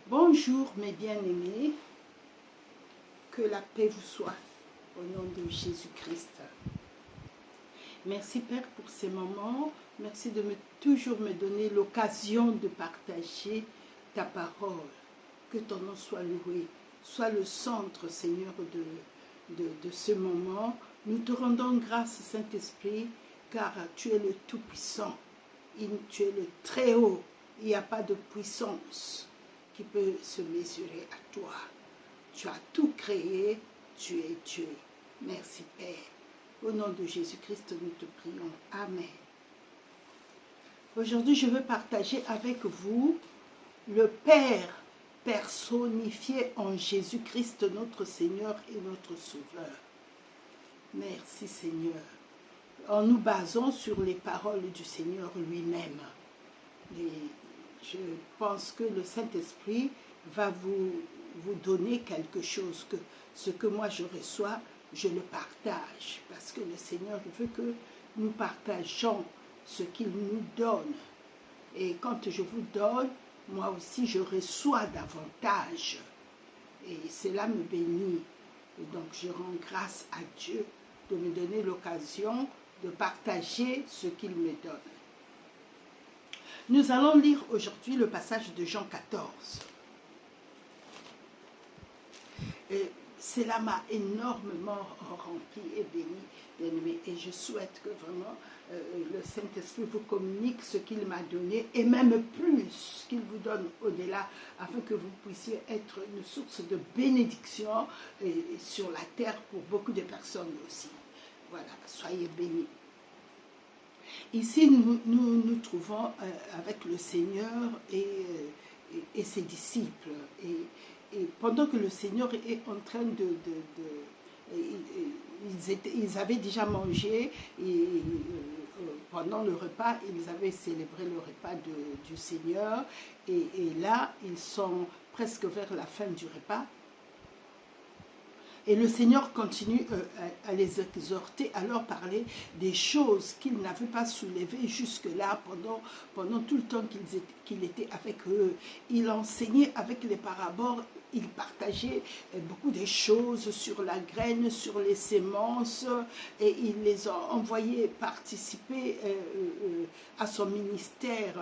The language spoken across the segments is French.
Bonjour mes bien-aimés, que la paix vous soit au nom de Jésus-Christ. Merci Père pour ces moments, merci de toujours me donner l'occasion de partager ta parole. Que ton nom soit loué, sois le centre Seigneur de ce moment. Nous te rendons grâce Saint-Esprit car tu es le Tout-Puissant, tu es le Très-Haut, il n'y a pas de puissance qui peut se mesurer à toi. Tu as tout créé, tu es Dieu. Merci Père. Au nom de Jésus-Christ, nous te prions. Amen. Aujourd'hui, je veux partager avec vous le Père personnifié en Jésus-Christ, notre Seigneur et notre Sauveur. Merci Seigneur. En nous basant sur les paroles du Seigneur lui-même. Je pense que le Saint-Esprit va vous donner quelque chose, que ce que moi je reçois, je le partage, parce que le Seigneur veut que nous partageons ce qu'il nous donne. Et quand je vous donne, moi aussi je reçois davantage. Et cela me bénit. Et donc je rends grâce à Dieu de me donner l'occasion de partager ce qu'il me donne. Nous allons lire aujourd'hui le passage de Jean 14. Et cela m'a énormément rempli et béni, et je souhaite que vraiment le Saint-Esprit vous communique ce qu'il m'a donné, et même plus qu'il vous donne au-delà, afin que vous puissiez être une source de bénédiction sur la terre pour beaucoup de personnes aussi. Voilà, soyez bénis. Ici, nous trouvons avec le Seigneur et ses disciples. Et pendant que le Seigneur est en train ils avaient déjà mangé, et pendant le repas, ils avaient célébré le repas du Seigneur. Et là, ils sont presque vers la fin du repas. Et le Seigneur continue à les exhorter, à leur parler des choses qu'ils n'avaient pas soulevées jusque-là, pendant tout le temps qu'il était avec eux. Il enseignait avec les paraboles, il partageait beaucoup de choses sur la graine, sur les semences, et il les a envoyés participer à son ministère.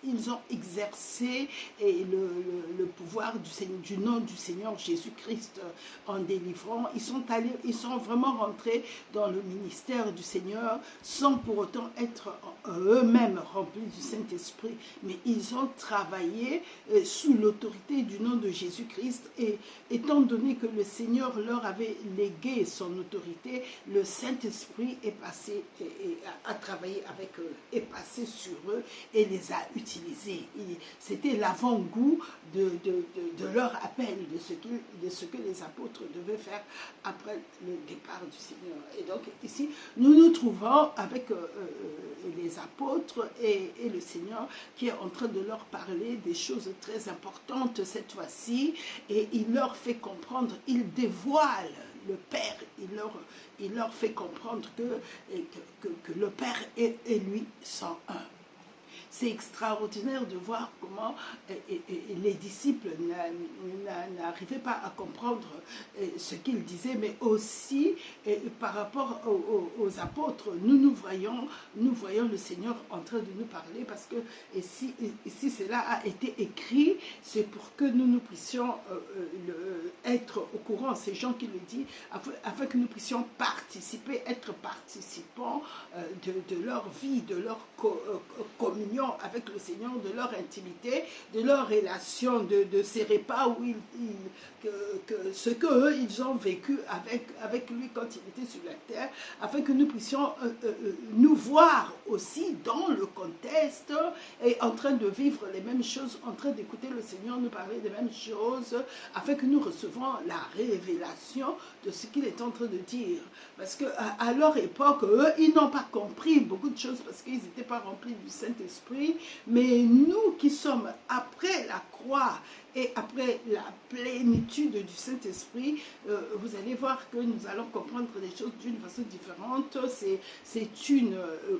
Ils ont exercé le pouvoir du nom du Seigneur Jésus-Christ en délivrant. Ils sont vraiment rentrés dans le ministère du Seigneur sans pour autant être eux-mêmes remplis du Saint-Esprit, mais ils ont travaillé sous l'autorité du nom de Jésus-Christ, et étant donné que le Seigneur leur avait légué son autorité, le Saint-Esprit est passé et a travaillé avec eux, est passé sur eux et les a utilisés. C'était l'avant-goût de leur appel, de ce que les apôtres devaient faire après le départ du Seigneur. Et donc ici, nous nous trouvons avec les apôtres et le Seigneur qui est en train de leur parler des choses très importantes cette fois-ci, et il leur fait comprendre, il dévoile le Père, il leur fait comprendre que le Père et lui sont un. C'est extraordinaire de voir comment les disciples n'arrivaient pas à comprendre ce qu'ils disaient, mais aussi par rapport aux apôtres, nous voyons le Seigneur en train de nous parler, parce que si cela a été écrit, c'est pour que nous puissions être au courant, ces gens qui le disent, afin que nous puissions participer, être participants de leur vie, de leur communion avec le Seigneur, de leur intimité, de leur relation, de ces repas où ce qu'eux, ils ont vécu avec lui quand il était sur la terre, afin que nous puissions nous voir aussi dans le contexte et en train de vivre les mêmes choses, en train d'écouter le Seigneur nous parler des mêmes choses, afin que nous recevons la révélation de ce qu'il est en train de dire. Parce qu'à leur époque, eux, ils n'ont pas compris beaucoup de choses parce qu'ils n'étaient pas remplis du Saint-Esprit, mais nous qui sommes après la croix, et après la plénitude du Saint-Esprit, vous allez voir que nous allons comprendre les choses d'une façon différente. C'est une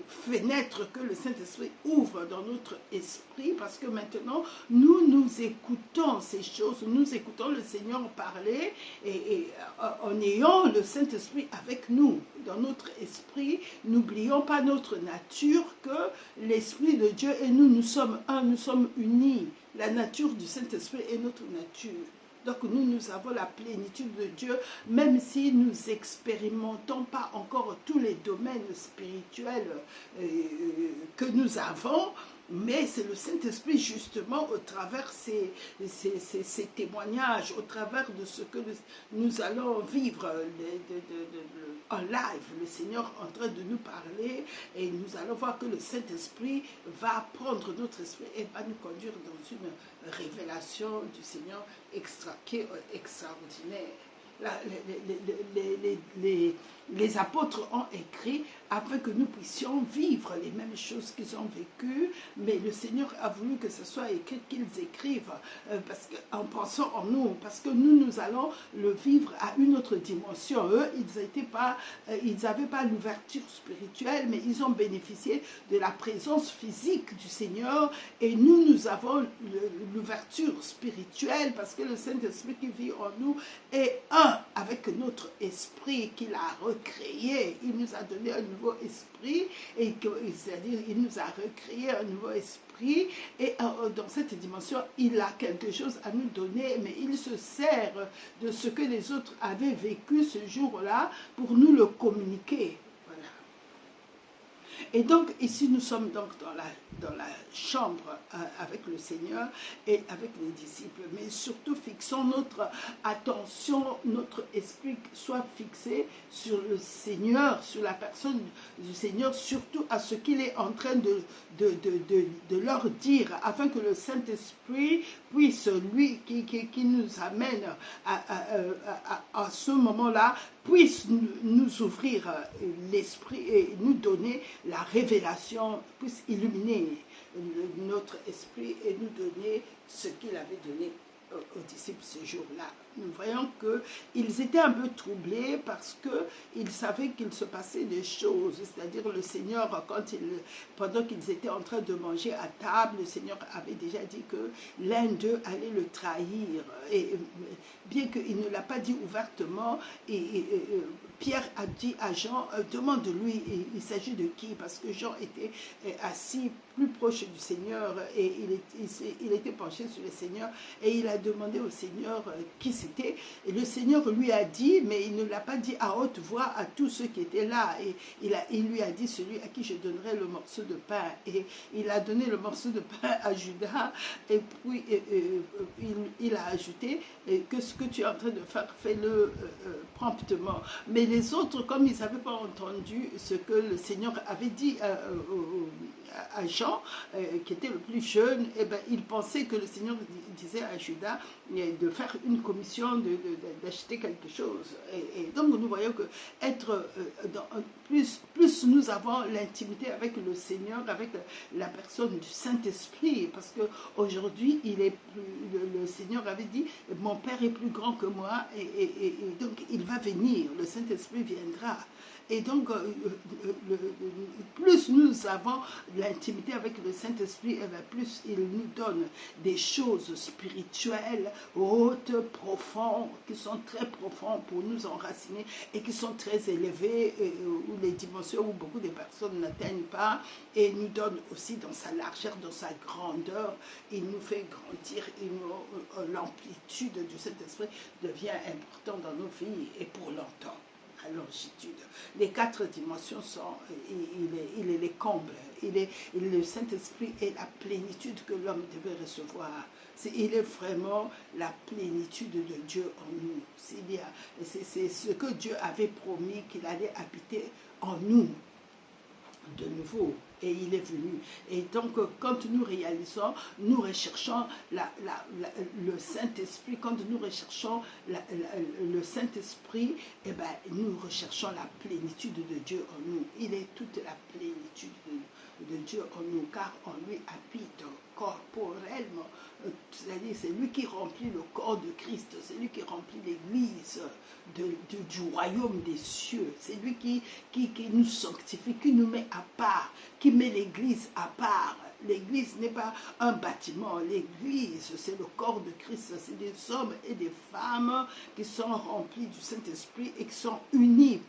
fenêtre que le Saint-Esprit ouvre dans notre esprit, parce que maintenant, nous écoutons ces choses, nous écoutons le Seigneur parler, et en ayant le Saint-Esprit avec nous, dans notre esprit, n'oublions pas notre nature, que l'Esprit de Dieu et nous sommes un, nous sommes unis. La nature du Saint-Esprit est notre nature. Donc nous avons la plénitude de Dieu, même si nous n'expérimentons pas encore tous les domaines spirituels que nous avons, mais c'est le Saint-Esprit justement au travers ces témoignages, au travers de ce que nous allons vivre en live, le Seigneur en train de nous parler, et nous allons voir que le Saint-Esprit va prendre notre esprit et va nous conduire dans une révélation du Seigneur extraordinaire. Les apôtres ont écrit afin que nous puissions vivre les mêmes choses qu'ils ont vécues, mais le Seigneur a voulu que ce soit écrit, qu'ils écrivent parce que, en pensant en nous, parce que nous allons le vivre à une autre dimension. Eux, ils n'avaient pas l'ouverture spirituelle, mais ils ont bénéficié de la présence physique du Seigneur, et nous avons l'ouverture spirituelle, parce que le Saint-Esprit qui vit en nous est un avec notre esprit qu'il a recréé. Il nous a donné un nouveau esprit, c'est-à-dire il nous a recréé un nouveau esprit, et dans cette dimension, il a quelque chose à nous donner, mais il se sert de ce que les autres avaient vécu ce jour-là pour nous le communiquer. Voilà. Et donc ici nous sommes donc dans la chambre avec le Seigneur et avec les disciples, mais surtout fixons notre attention, notre esprit soit fixé sur le Seigneur, sur la personne du Seigneur, surtout à ce qu'il est en train de leur dire, afin que le Saint-Esprit puisse, lui qui nous amène à ce moment-là, puisse nous ouvrir l'esprit et nous donner la révélation, puisse illuminer notre esprit et nous donner ce qu'il avait donné aux disciples ce jour-là. Nous voyons qu'ils étaient un peu troublés parce qu'ils savaient qu'il se passait des choses. C'est-à-dire le Seigneur, pendant qu'ils étaient en train de manger à table, le Seigneur avait déjà dit que l'un d'eux allait le trahir. Et bien qu'il ne l'a pas dit ouvertement, Pierre a dit à Jean, demande-lui, il s'agit de qui? Parce que Jean était assis plus proche du Seigneur et il était penché sur le Seigneur, et il a demandé au Seigneur qui c'était, et le Seigneur lui a dit, mais il ne l'a pas dit à haute voix à tous ceux qui étaient là, et il lui a dit, celui à qui je donnerai le morceau de pain, et il a donné le morceau de pain à Judas, et puis il a ajouté que ce que tu es en train de faire, fais-le promptement. Mais les autres, comme ils n'avaient pas entendu ce que le Seigneur avait dit à Jean, qui était le plus jeune, eh ben, ils pensaient que le Seigneur disait à Judas de faire une commission, d'acheter quelque chose. Et donc nous voyons que plus nous avons l'intimité avec le Seigneur, avec la personne du Saint-Esprit, parce qu'aujourd'hui, le Seigneur avait dit, mon Père est plus grand que moi, et donc il va venir, le Saint-Esprit viendra. Et donc, plus nous avons l'intimité avec le Saint-Esprit, plus il nous donne des choses spirituelles, hautes, profondes, qui sont très profondes pour nous enraciner et qui sont très élevées, où les dimensions où beaucoup de personnes n'atteignent pas, et nous donne aussi dans sa largeur, dans sa grandeur, il nous fait grandir, l'amplitude du Saint-Esprit devient important dans nos vies et pour longtemps. Longitude. Les 4 dimensions sont, il est les combles. Le Saint-Esprit est la plénitude que l'homme devait recevoir. Il est vraiment la plénitude de Dieu en nous. C'est ce que Dieu avait promis qu'il allait habiter en nous de nouveau, et il est venu. Et donc, quand nous réalisons, nous recherchons le Saint-Esprit, quand nous recherchons le Saint-Esprit, eh ben, nous recherchons la plénitude de Dieu en nous. Il est toute la plénitude de Dieu en nous, car en lui habite corporellement. C'est-à-dire, c'est lui qui remplit le corps de Christ, c'est lui qui remplit l'église du royaume des cieux, c'est lui qui nous sanctifie, qui nous met à part, qui met l'église à part. L'église n'est pas un bâtiment, l'église c'est le corps de Christ, c'est des hommes et des femmes qui sont remplis du Saint-Esprit et qui sont unis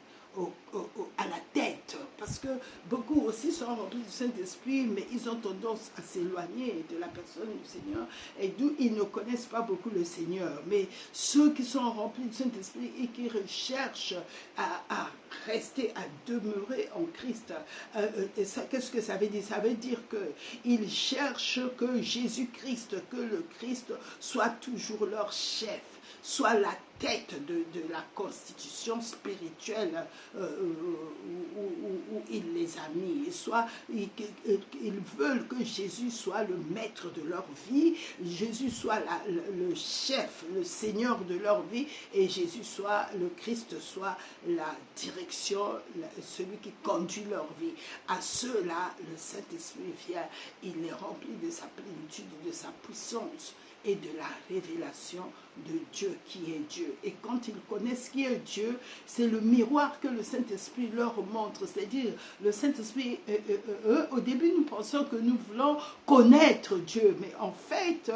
à la tête, parce que beaucoup aussi sont remplis du Saint-Esprit, mais ils ont tendance à s'éloigner de la personne du Seigneur, et d'où ils ne connaissent pas beaucoup le Seigneur. Mais ceux qui sont remplis du Saint-Esprit et qui recherchent à rester, à demeurer en Christ, qu'est-ce que ça veut dire? Ça veut dire qu'ils cherchent que Jésus-Christ, que le Christ soit toujours leur chef, soit la tête de la constitution spirituelle où il les a mis, soit ils veulent que Jésus soit le maître de leur vie, Jésus soit le chef, le Seigneur de leur vie, et Jésus soit, le Christ soit la direction, celui qui conduit leur vie. À ceux-là, le Saint-Esprit vient, il les remplit de sa plénitude, de sa puissance, et de la révélation de Dieu qui est Dieu. Et quand ils connaissent qui est Dieu, c'est le miroir que le Saint-Esprit leur montre. C'est-à-dire, le Saint-Esprit, au début, nous pensons que nous voulons connaître Dieu. Mais en fait,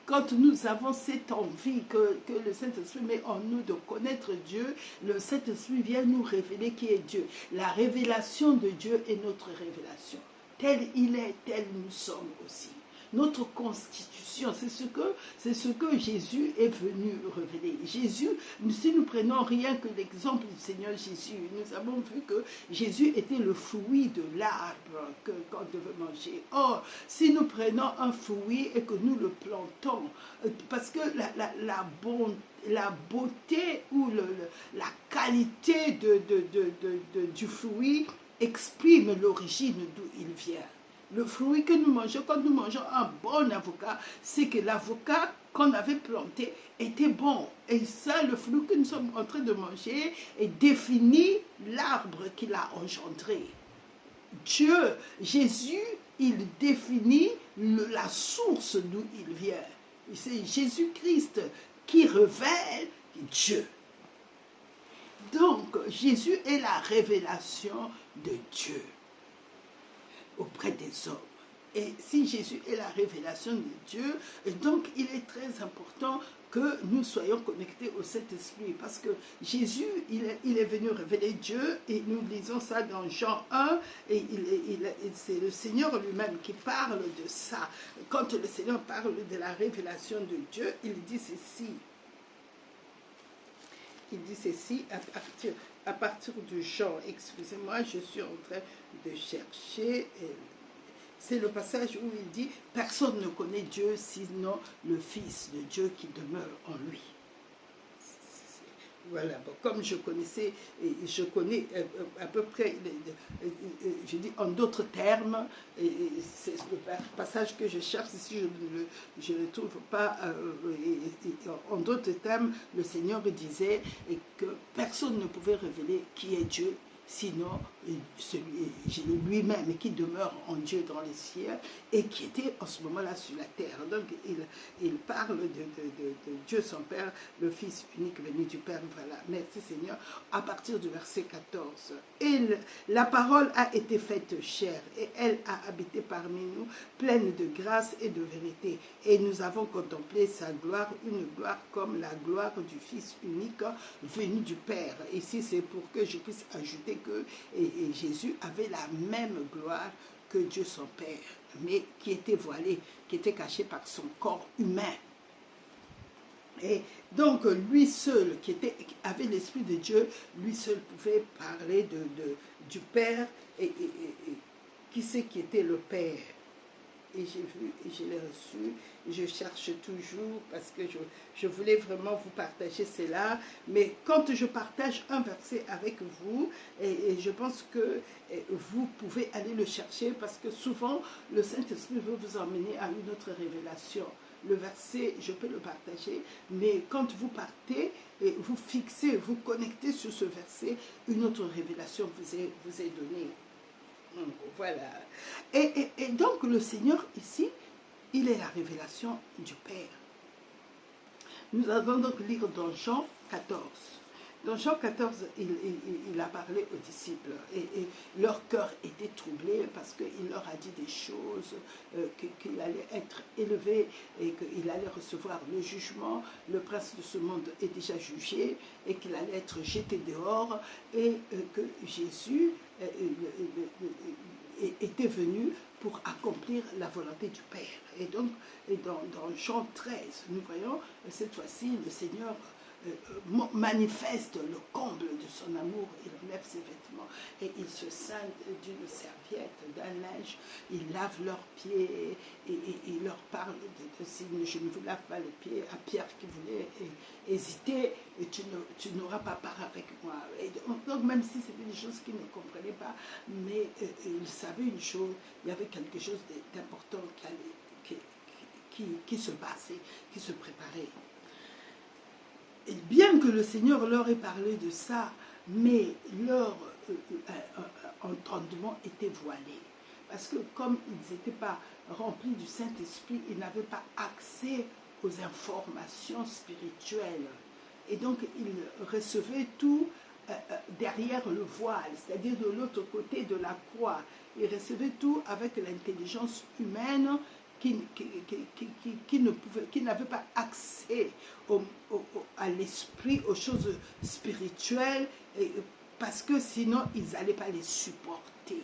quand nous avons cette envie que le Saint-Esprit met en nous de connaître Dieu, le Saint-Esprit vient nous révéler qui est Dieu. La révélation de Dieu est notre révélation. Tel il est, tel nous sommes aussi. Notre constitution, c'est ce que Jésus est venu révéler. Jésus, si nous prenons rien que l'exemple du Seigneur Jésus, nous avons vu que Jésus était le fruit de l'arbre qu'on devait manger. Or, si nous prenons un fruit et que nous le plantons, parce que la beauté ou la qualité du fruit exprime l'origine d'où il vient. Le fruit que nous mangeons, quand nous mangeons un bon avocat, c'est que l'avocat qu'on avait planté était bon. Et ça, le fruit que nous sommes en train de manger, définit l'arbre qui l'a engendré. Dieu, Jésus, il définit la source d'où il vient. C'est Jésus-Christ qui révèle Dieu. Donc, Jésus est la révélation de Dieu auprès des hommes. Et si Jésus est la révélation de Dieu, donc il est très important que nous soyons connectés au Saint-Esprit, parce que Jésus, il est venu révéler Dieu, et nous lisons ça dans Jean 1, et c'est le Seigneur lui-même qui parle de ça. Quand le Seigneur parle de la révélation de Dieu, il dit ceci. Il dit ceci à partir de Jean. Excusez-moi, je suis en train de chercher. C'est le passage où il dit « Personne ne connaît Dieu sinon le Fils de Dieu qui demeure en lui ». Voilà, bon, comme je connaissais, je connais à peu près, je dis en d'autres termes, c'est le passage que je cherche, si je ne le trouve pas, en d'autres termes, le Seigneur disait que personne ne pouvait révéler qui est Dieu, sinon lui-même qui demeure en Dieu dans les cieux et qui était en ce moment-là sur la terre. Donc il parle de Dieu son Père, le Fils unique venu du Père. Voilà, merci Seigneur, à partir du verset 14. Et la parole a été faite chair et elle a habité parmi nous, pleine de grâce et de vérité. Et nous avons contemplé sa gloire, une gloire comme la gloire du Fils unique venu du Père. Ici, c'est pour que je puisse ajouter que Jésus avait la même gloire que Dieu son Père, mais qui était voilé, qui était caché par son corps humain. Et donc, lui seul, qui avait l'Esprit de Dieu, lui seul pouvait parler du Père. Et qui c'est qui était le Père? Et j'ai vu, et je l'ai reçu, je cherche toujours parce que je voulais vraiment vous partager cela. Mais quand je partage un verset avec vous, et je pense que vous pouvez aller le chercher, parce que souvent le Saint-Esprit veut vous emmener à une autre révélation. Le verset, je peux le partager, mais quand vous partez, et vous fixez, vous connectez sur ce verset, une autre révélation vous est donnée. Voilà. Et donc le Seigneur ici, il est la révélation du Père. Nous allons donc lire dans Jean 14. Dans Jean 14, il a parlé aux disciples et leur cœur était troublé parce qu'il leur a dit des choses, qu'il allait être élevé et qu'il allait recevoir le jugement. Le prince de ce monde est déjà jugé et qu'il allait être jeté dehors et que Jésus était venu pour accomplir la volonté du Père. Et donc, dans Jean 13, nous voyons, cette fois-ci, le Seigneur manifeste le comble de son amour. Il enlève ses vêtements et il se ceint d'une serviette, d'un linge. Il lave leurs pieds et il leur parle de signes. Je ne vous lave pas les pieds. À Pierre qui voulait hésiter, tu n'auras pas part avec moi. Et donc même si c'était des choses qu'il ne comprenait pas, mais il savait une chose, il y avait quelque chose d'important qui se passait, qui se préparait. Et bien que le Seigneur leur ait parlé de ça, mais leur entendement était voilé. Parce que comme ils n'étaient pas remplis du Saint-Esprit, ils n'avaient pas accès aux informations spirituelles. Et donc, ils recevaient tout derrière le voile, c'est-à-dire de l'autre côté de la croix. Ils recevaient tout avec l'intelligence humaine qui n'avaient pas accès à l'esprit, aux choses spirituelles, parce que sinon ils n'allaient pas les supporter.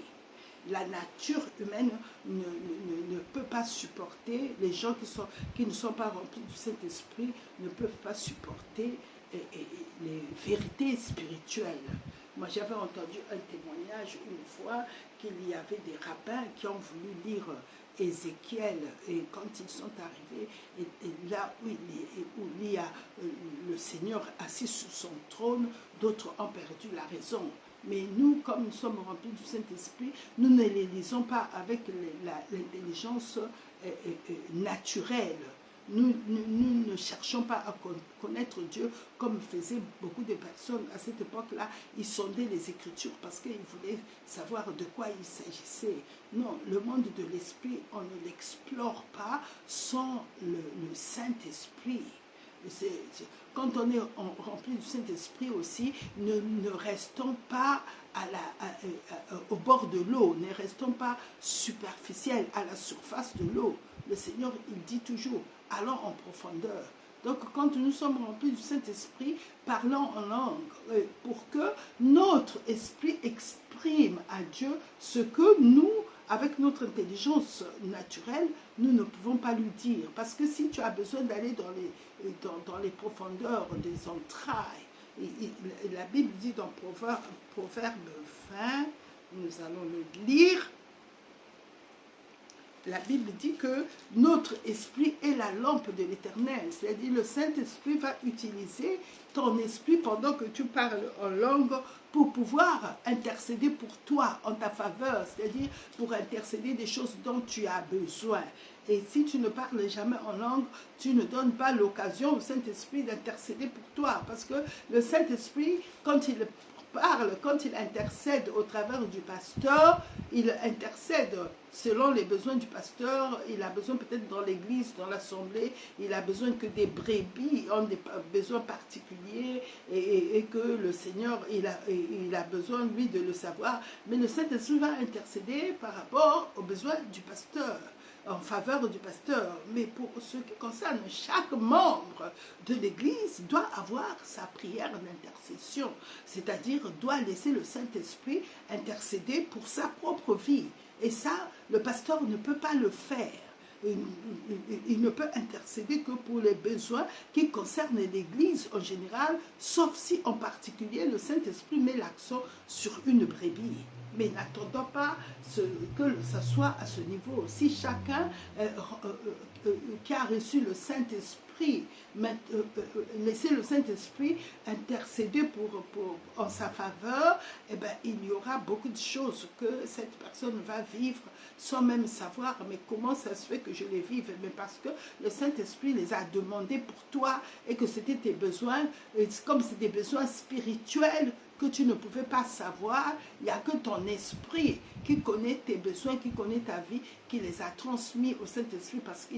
La nature humaine ne peut pas supporter, les gens qui ne sont pas remplis du Saint-Esprit ne peuvent pas supporter les vérités spirituelles. Moi, j'avais entendu un témoignage une fois qu'il y avait des rabbins qui ont voulu lire Ézéchiel, et quand ils sont arrivés, et là où il y a le Seigneur assis sur son trône, d'autres ont perdu la raison. Mais nous, comme nous sommes remplis du Saint-Esprit, nous ne les lisons pas avec l'intelligence naturelle. Nous ne cherchons pas à connaître Dieu comme faisaient beaucoup de personnes à cette époque-là. Ils sondaient les Écritures parce qu'ils voulaient savoir de quoi il s'agissait. Non, le monde de l'Esprit, on ne l'explore pas sans le Saint-Esprit. Quand on est rempli du Saint-Esprit aussi, ne restons pas au bord de l'eau, ne restons pas superficiels à la surface de l'eau. Le Seigneur, il dit toujours, allons en profondeur. Donc, quand nous sommes remplis du Saint-Esprit, parlons en langue pour que notre esprit exprime à Dieu ce que nous, avec notre intelligence naturelle, nous ne pouvons pas lui dire. Parce que si tu as besoin d'aller dans les profondeurs des entrailles, la Bible dit dans Proverbe 20, nous allons le lire, la Bible dit que notre esprit est la lampe de l'Éternel. C'est-à-dire le Saint-Esprit va utiliser ton esprit pendant que tu parles en langue pour pouvoir intercéder pour toi, en ta faveur. C'est-à-dire pour intercéder des choses dont tu as besoin. Et si tu ne parles jamais en langue, tu ne donnes pas l'occasion au Saint-Esprit d'intercéder pour toi. Parce que le Saint-Esprit, quand il parle, quand il intercède au travers du pasteur, il intercède selon les besoins du pasteur. Il a besoin peut-être dans l'église, dans l'assemblée, il a besoin que des brebis ont des besoins particuliers et que le Seigneur, il a besoin, lui, de le savoir. Mais le Saint-Esprit va intercéder par rapport aux besoins du pasteur, en faveur du pasteur. Mais pour ce qui concerne chaque membre de l'Église, doit avoir sa prière d'intercession, c'est-à-dire doit laisser le Saint-Esprit intercéder pour sa propre vie. Et ça, le pasteur ne peut pas le faire. Il ne peut intercéder que pour les besoins qui concernent l'Église en général, sauf si en particulier le Saint-Esprit met l'accent sur une brebis. Mais n'attendons pas que ça soit à ce niveau. Si chacun qui a reçu le Saint-Esprit, laisser le Saint-Esprit intercéder en sa faveur, eh ben, il y aura beaucoup de choses que cette personne va vivre sans même savoir, mais comment ça se fait que je les vive? Mais parce que le Saint-Esprit les a demandés pour toi et que c'était tes besoins, comme c'est des besoins spirituels, que tu ne pouvais pas savoir. Il n'y a que ton esprit qui connaît tes besoins, qui connaît ta vie, qui les a transmis au Saint-Esprit parce que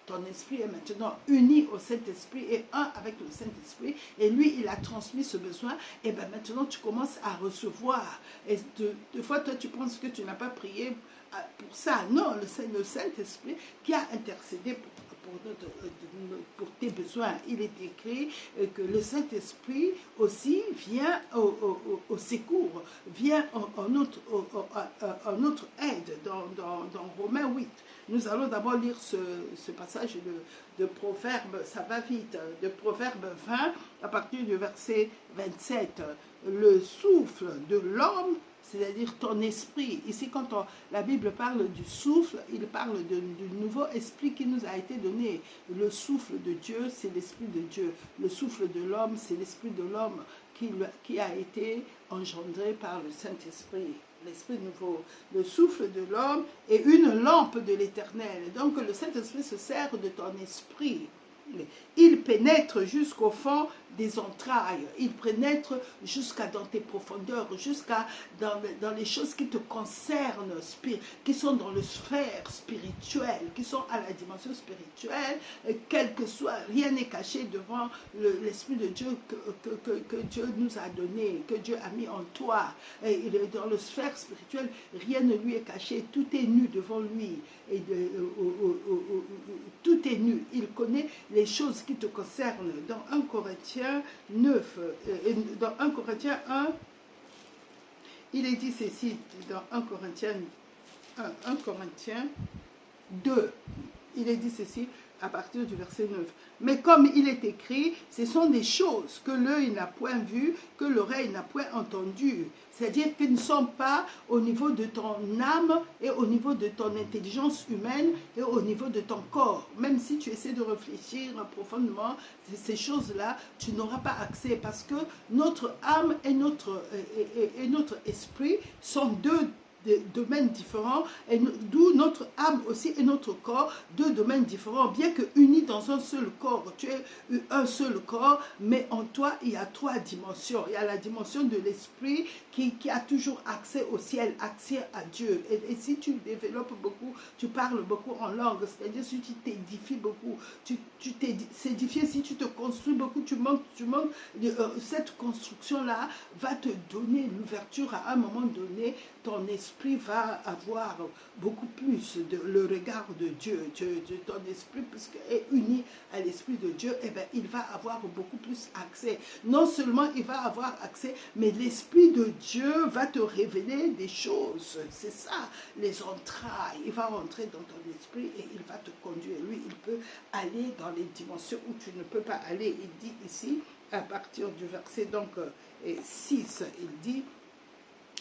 ton esprit est maintenant uni au Saint-Esprit et un avec le Saint-Esprit. Et lui, il a transmis ce besoin. Et bien maintenant, tu commences à recevoir. Et deux fois, toi, tu penses que tu n'as pas prié pour ça. Non, le Saint-Esprit qui a intercédé pour tes besoins. Il est écrit que le Saint-Esprit aussi vient au secours, vient en notre aide dans Romains 8. Nous allons d'abord lire ce passage de Proverbe, ça va vite, de Proverbe 20 à partir du verset 27. Le souffle de l'homme, c'est-à-dire ton esprit. Ici, quand la Bible parle du souffle, il parle du nouveau esprit qui nous a été donné. Le souffle de Dieu, c'est l'esprit de Dieu. Le souffle de l'homme, c'est l'esprit de l'homme qui a été engendré par le Saint-Esprit. L'esprit nouveau. Le souffle de l'homme est une lampe de l'Éternel. Donc, le Saint-Esprit se sert de ton esprit. Il pénètre jusqu'au fond des entrailles, il pénètre jusqu'à dans tes profondeurs, jusqu'à dans les choses qui te concernent, qui sont dans le sphère spirituel, qui sont à la dimension spirituelle, quel que soit, rien n'est caché devant l'Esprit de Dieu que Dieu nous a donné, que Dieu a mis en toi. Et dans le sphère spirituel, rien ne lui est caché, tout est nu devant lui. Et tout est nu, il connaît les choses qui te concernent. Dans 1 Corinthiens 9, dans 1 Corinthiens 1, il est dit ceci, dans 1 Corinthiens 2, il est dit ceci à partir du verset 9. Mais comme il est écrit, ce sont des choses que l'œil n'a point vues, que l'oreille n'a point entendues. C'est-à-dire qu'ils ne sont pas au niveau de ton âme et au niveau de ton intelligence humaine et au niveau de ton corps. Même si tu essaies de réfléchir profondément, ces choses-là, tu n'auras pas accès parce que notre âme et notre esprit sont deux domaines différents, d'où notre âme aussi et notre corps, deux domaines différents, bien que unis dans un seul corps. Tu es un seul corps, mais en toi, il y a trois dimensions. Il y a la dimension de l'esprit qui a toujours accès au ciel, accès à Dieu. Et si tu développes beaucoup, tu parles beaucoup en langue, c'est-à-dire si tu t'édifies beaucoup, tu t'édifies, si tu te construis beaucoup, tu manques cette construction-là va te donner l'ouverture à un moment donné. Ton esprit va avoir beaucoup plus le regard de Dieu. Ton esprit, puisqu'il est uni à l'esprit de Dieu, eh bien, il va avoir beaucoup plus accès. Non seulement il va avoir accès, mais l'esprit de Dieu va te révéler des choses. C'est ça, les entrailles. Il va rentrer dans ton esprit et il va te conduire. Lui, il peut aller dans les dimensions où tu ne peux pas aller. Il dit ici, à partir du verset 6, il dit,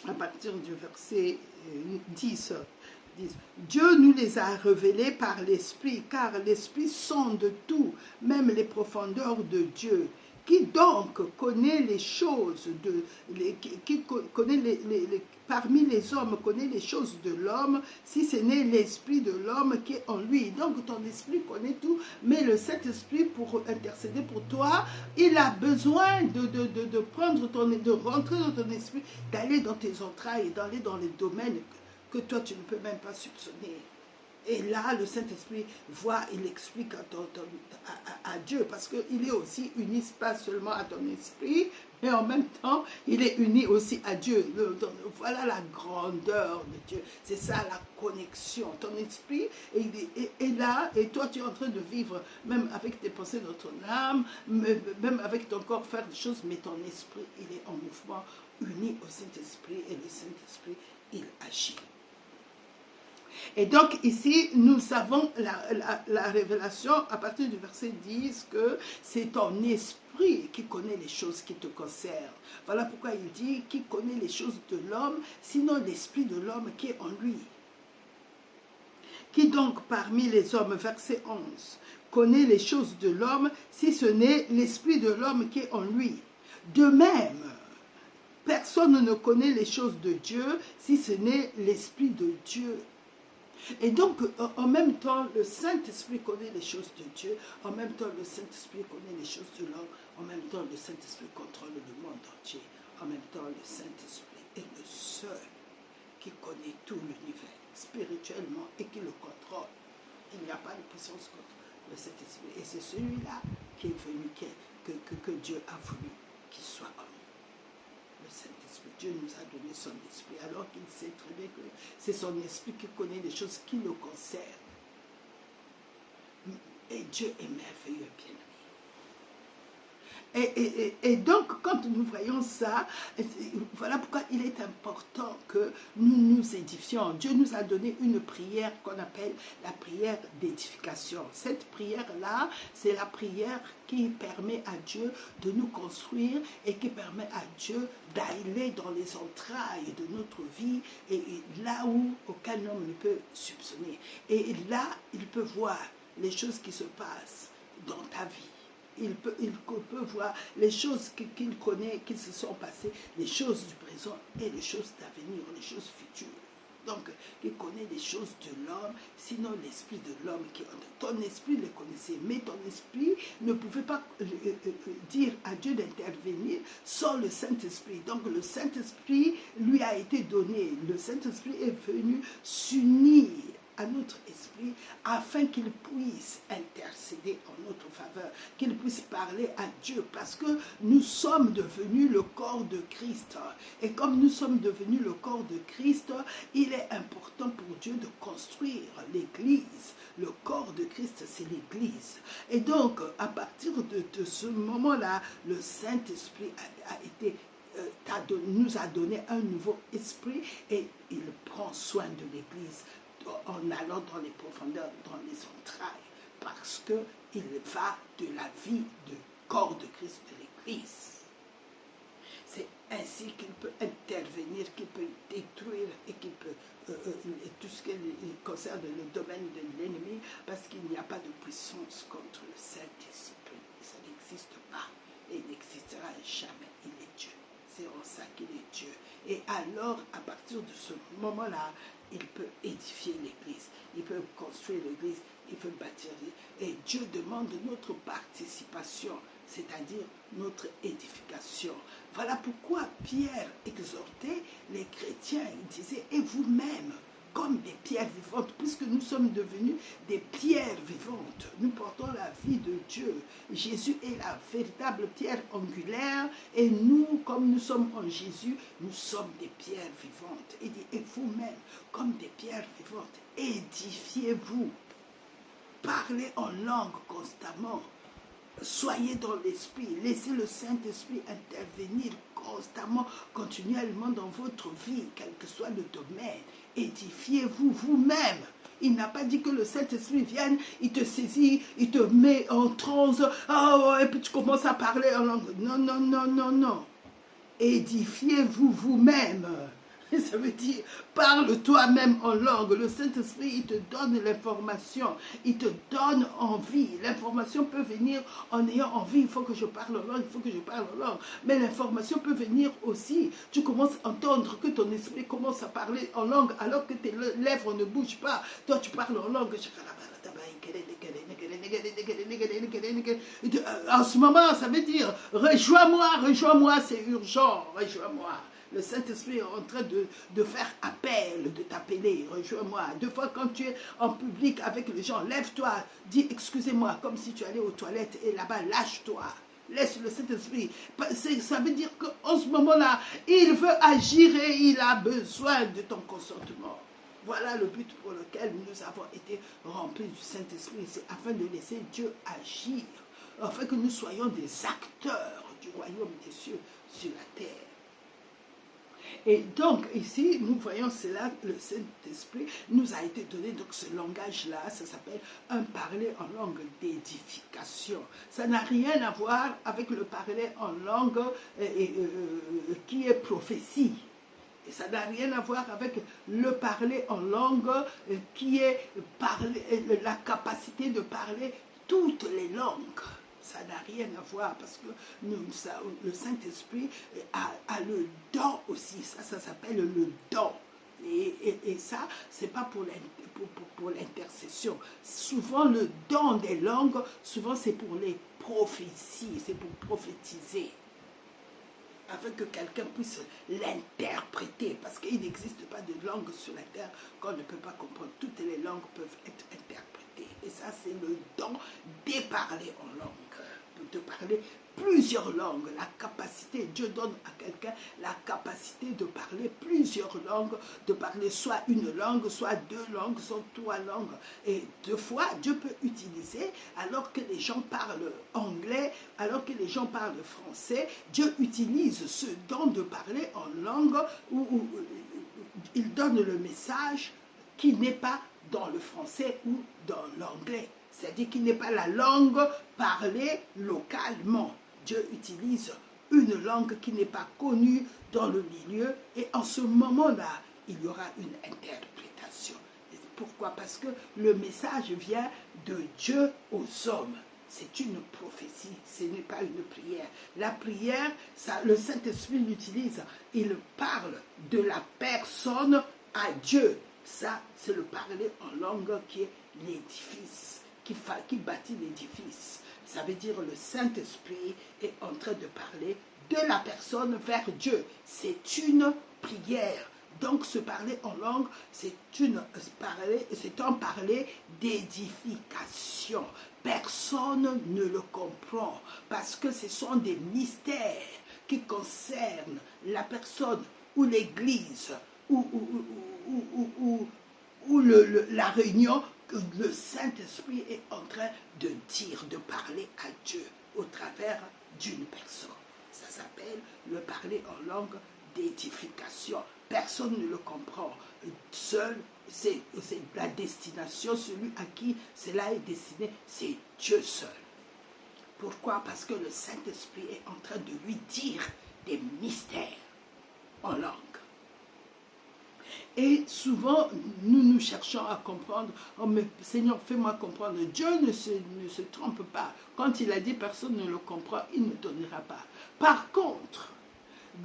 à partir du verset 10, Dieu nous les a révélés par l'Esprit, car l'Esprit sonde tout, même les profondeurs de Dieu. Qui donc connaît les choses parmi les hommes connaît les choses de l'homme, si ce n'est l'esprit de l'homme qui est en lui. Donc ton esprit connaît tout, mais le Saint-Esprit, pour intercéder pour toi, il a besoin de rentrer dans ton esprit, d'aller dans tes entrailles, d'aller dans les domaines que toi tu ne peux même pas soupçonner. Et là, le Saint-Esprit voit, il explique à Dieu, parce qu'il est aussi uni, pas seulement à ton esprit, mais en même temps, il est uni aussi à Dieu. Voilà la grandeur de Dieu. C'est ça la connexion. Ton esprit est là, et toi, tu es en train de vivre, même avec tes pensées dans ton âme, même avec ton corps, faire des choses, mais ton esprit, il est en mouvement, uni au Saint-Esprit, et le Saint-Esprit, il agit. Et donc ici, nous savons la révélation à partir du verset 10 que c'est ton esprit qui connaît les choses qui te concernent. Voilà pourquoi il dit qui connaît les choses de l'homme, sinon l'esprit de l'homme qui est en lui. Qui donc parmi les hommes, verset 11, connaît les choses de l'homme, si ce n'est l'esprit de l'homme qui est en lui. De même, personne ne connaît les choses de Dieu, si ce n'est l'esprit de Dieu. Et donc, en même temps, le Saint-Esprit connaît les choses de Dieu, en même temps, le Saint-Esprit connaît les choses de l'homme, en même temps, le Saint-Esprit contrôle le monde entier. En même temps, le Saint-Esprit est le seul qui connaît tout l'univers spirituellement et qui le contrôle. Il n'y a pas de puissance contre le Saint-Esprit. Et c'est celui-là qui est venu, que Dieu a voulu qu'il soit en nous. Le Saint-Esprit. Dieu nous a donné son esprit, alors qu'il sait très bien que c'est son esprit qui connaît les choses qui le concernent. Et Dieu est merveilleux, bien-aimé. Et donc, quand nous voyons ça, voilà pourquoi il est important que nous nous édifions. Dieu nous a donné une prière qu'on appelle la prière d'édification. Cette prière-là, c'est la prière qui permet à Dieu de nous construire et qui permet à Dieu d'aller dans les entrailles de notre vie et là où aucun homme ne peut soupçonner. Et là, il peut voir les choses qui se passent dans ta vie. Il peut voir les choses qu'il connaît, qui se sont passées, les choses du présent et les choses d'avenir, les choses futures. Donc, il connaît les choses de l'homme, sinon l'esprit de l'homme qui ton esprit le connaissait, mais ton esprit ne pouvait pas dire à Dieu d'intervenir sans le Saint-Esprit. Donc, le Saint-Esprit lui a été donné. Le Saint-Esprit est venu s'unir à notre esprit afin qu'il puisse intercéder en notre faveur, qu'il puisse parler à Dieu, parce que nous sommes devenus le corps de Christ. Et comme nous sommes devenus le corps de Christ, il est important pour Dieu de construire l'Église. Le corps de Christ, c'est l'Église. Et donc, à partir de ce moment-là, le Saint-Esprit nous a donné un nouveau esprit et il prend soin de l'Église en allant dans les profondeurs, dans les entrailles, parce qu'il va de la vie du corps de Christ, de l'Église. C'est ainsi qu'il peut intervenir, qu'il peut détruire et qu'il peut tout ce qui concerne le domaine de l'ennemi, parce qu'il n'y a pas de puissance contre le Saint-Esprit. Ça n'existe pas et il n'existera jamais. Il est Dieu. C'est en ça qu'il est Dieu. Et alors, à partir de ce moment-là, il peut édifier l'Église, il peut construire l'Église, il peut bâtir. Et Dieu demande notre participation, c'est-à-dire notre édification. Voilà pourquoi Pierre exhortait les chrétiens, il disait, et vous-même, comme des pierres vivantes, puisque nous sommes devenus des pierres vivantes. Nous portons la vie de Dieu. Jésus est la véritable pierre angulaire et nous, comme nous sommes en Jésus, nous sommes des pierres vivantes. Et vous-même, comme des pierres vivantes, édifiez-vous. Parlez en langue constamment. Soyez dans l'esprit, laissez le Saint-Esprit intervenir constamment, continuellement dans votre vie, quel que soit le domaine. Édifiez-vous vous-même. Il n'a pas dit que le Saint-Esprit vienne, il te saisit, il te met en transe, et puis tu commences à parler en langue. Non, non, non, non, non. Édifiez-vous vous-même. Ça veut dire, parle toi-même en langue. Le Saint-Esprit, il te donne l'information. Il te donne envie. L'information peut venir en ayant envie. Il faut que je parle en langue, il faut que je parle en langue. Mais l'information peut venir aussi. Tu commences à entendre que ton esprit commence à parler en langue alors que tes lèvres ne bougent pas. Toi, tu parles en langue. En ce moment, ça veut dire, rejoins-moi, c'est urgent, rejoins-moi. Le Saint-Esprit est en train de faire appel, de t'appeler, rejoins-moi. Deux fois quand tu es en public avec les gens, lève-toi, dis excusez-moi, comme si tu allais aux toilettes et là-bas, lâche-toi. Laisse le Saint-Esprit. Ça veut dire qu'en ce moment-là, il veut agir et il a besoin de ton consentement. Voilà le but pour lequel nous avons été remplis du Saint-Esprit. C'est afin de laisser Dieu agir, afin que nous soyons des acteurs du royaume des cieux sur la terre. Et donc, ici, nous voyons cela, le Saint-Esprit nous a été donné, donc ce langage-là, ça s'appelle un parler en langue d'édification. Ça n'a rien à voir avec le parler en langue qui est prophétie. Et ça n'a rien à voir avec le parler en langue qui est la capacité de parler toutes les langues. Ça n'a rien à voir parce que le Saint-Esprit a le don aussi. Ça s'appelle le don. Et ça, ce n'est pas pour l'intercession. Souvent, le don des langues, souvent c'est pour les prophéties, c'est pour prophétiser. afin que quelqu'un puisse l'interpréter, parce qu'il n'existe pas de langue sur la terre qu'on ne peut pas comprendre. Toutes les langues peuvent être interprétées. Et ça, c'est le don de parler en langue, de parler plusieurs langues, la capacité, Dieu donne à quelqu'un la capacité de parler plusieurs langues, de parler soit une langue, soit deux langues, soit trois langues. Et deux fois, Dieu peut utiliser, alors que les gens parlent anglais, alors que les gens parlent français, Dieu utilise ce don de parler en langue où il donne le message qui n'est pas dans le français ou dans l'anglais. C'est-à-dire qu'il n'est pas la langue parlée localement. Dieu utilise une langue qui n'est pas connue dans le milieu et en ce moment-là, il y aura une interprétation. Et pourquoi? Parce que le message vient de Dieu aux hommes. C'est une prophétie, ce n'est pas une prière. La prière, ça, le Saint-Esprit l'utilise. Il parle de la personne à Dieu. Ça, c'est le parler en langue qui est l'édifice, qui bâtit l'édifice. Ça veut dire le Saint-Esprit est en train de parler de la personne vers Dieu. C'est une prière. Donc, ce parler en langue, c'est un parler d'édification. Personne ne le comprend parce que ce sont des mystères qui concernent la personne ou l'Église ou la réunion que le Saint-Esprit est en train de dire, de parler à Dieu au travers d'une personne. Ça s'appelle le parler en langue d'édification. Personne ne le comprend. Seul, c'est la destination, celui à qui cela est destiné, c'est Dieu seul. Pourquoi? Parce que le Saint-Esprit est en train de lui dire des mystères en langue. Et souvent, nous cherchons à comprendre, oh mais Seigneur, fais-moi comprendre. Dieu ne se trompe pas. Quand il a dit personne ne le comprend, il ne donnera pas. Par contre,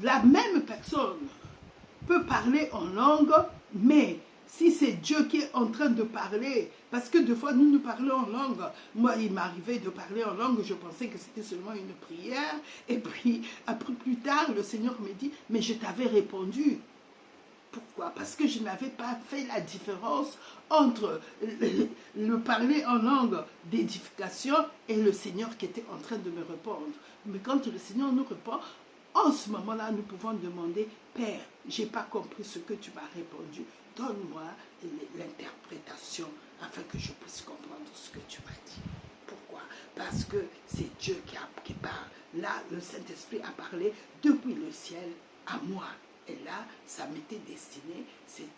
la même personne peut parler en langue, mais si c'est Dieu qui est en train de parler, parce que des fois nous parlons en langue, moi il m'arrivait de parler en langue, je pensais que c'était seulement une prière, et puis après plus tard le Seigneur me dit, mais je t'avais répondu. Pourquoi? Parce que je n'avais pas fait la différence entre le parler en langue d'édification et le Seigneur qui était en train de me répondre. Mais quand le Seigneur nous répond, en ce moment-là, nous pouvons demander, Père, je n'ai pas compris ce que tu m'as répondu, donne-moi l'interprétation afin que je puisse comprendre ce que tu m'as dit. Pourquoi? Parce que c'est Dieu qui parle. Là, le Saint-Esprit a parlé depuis le ciel à moi. Et là, ça m'était destiné,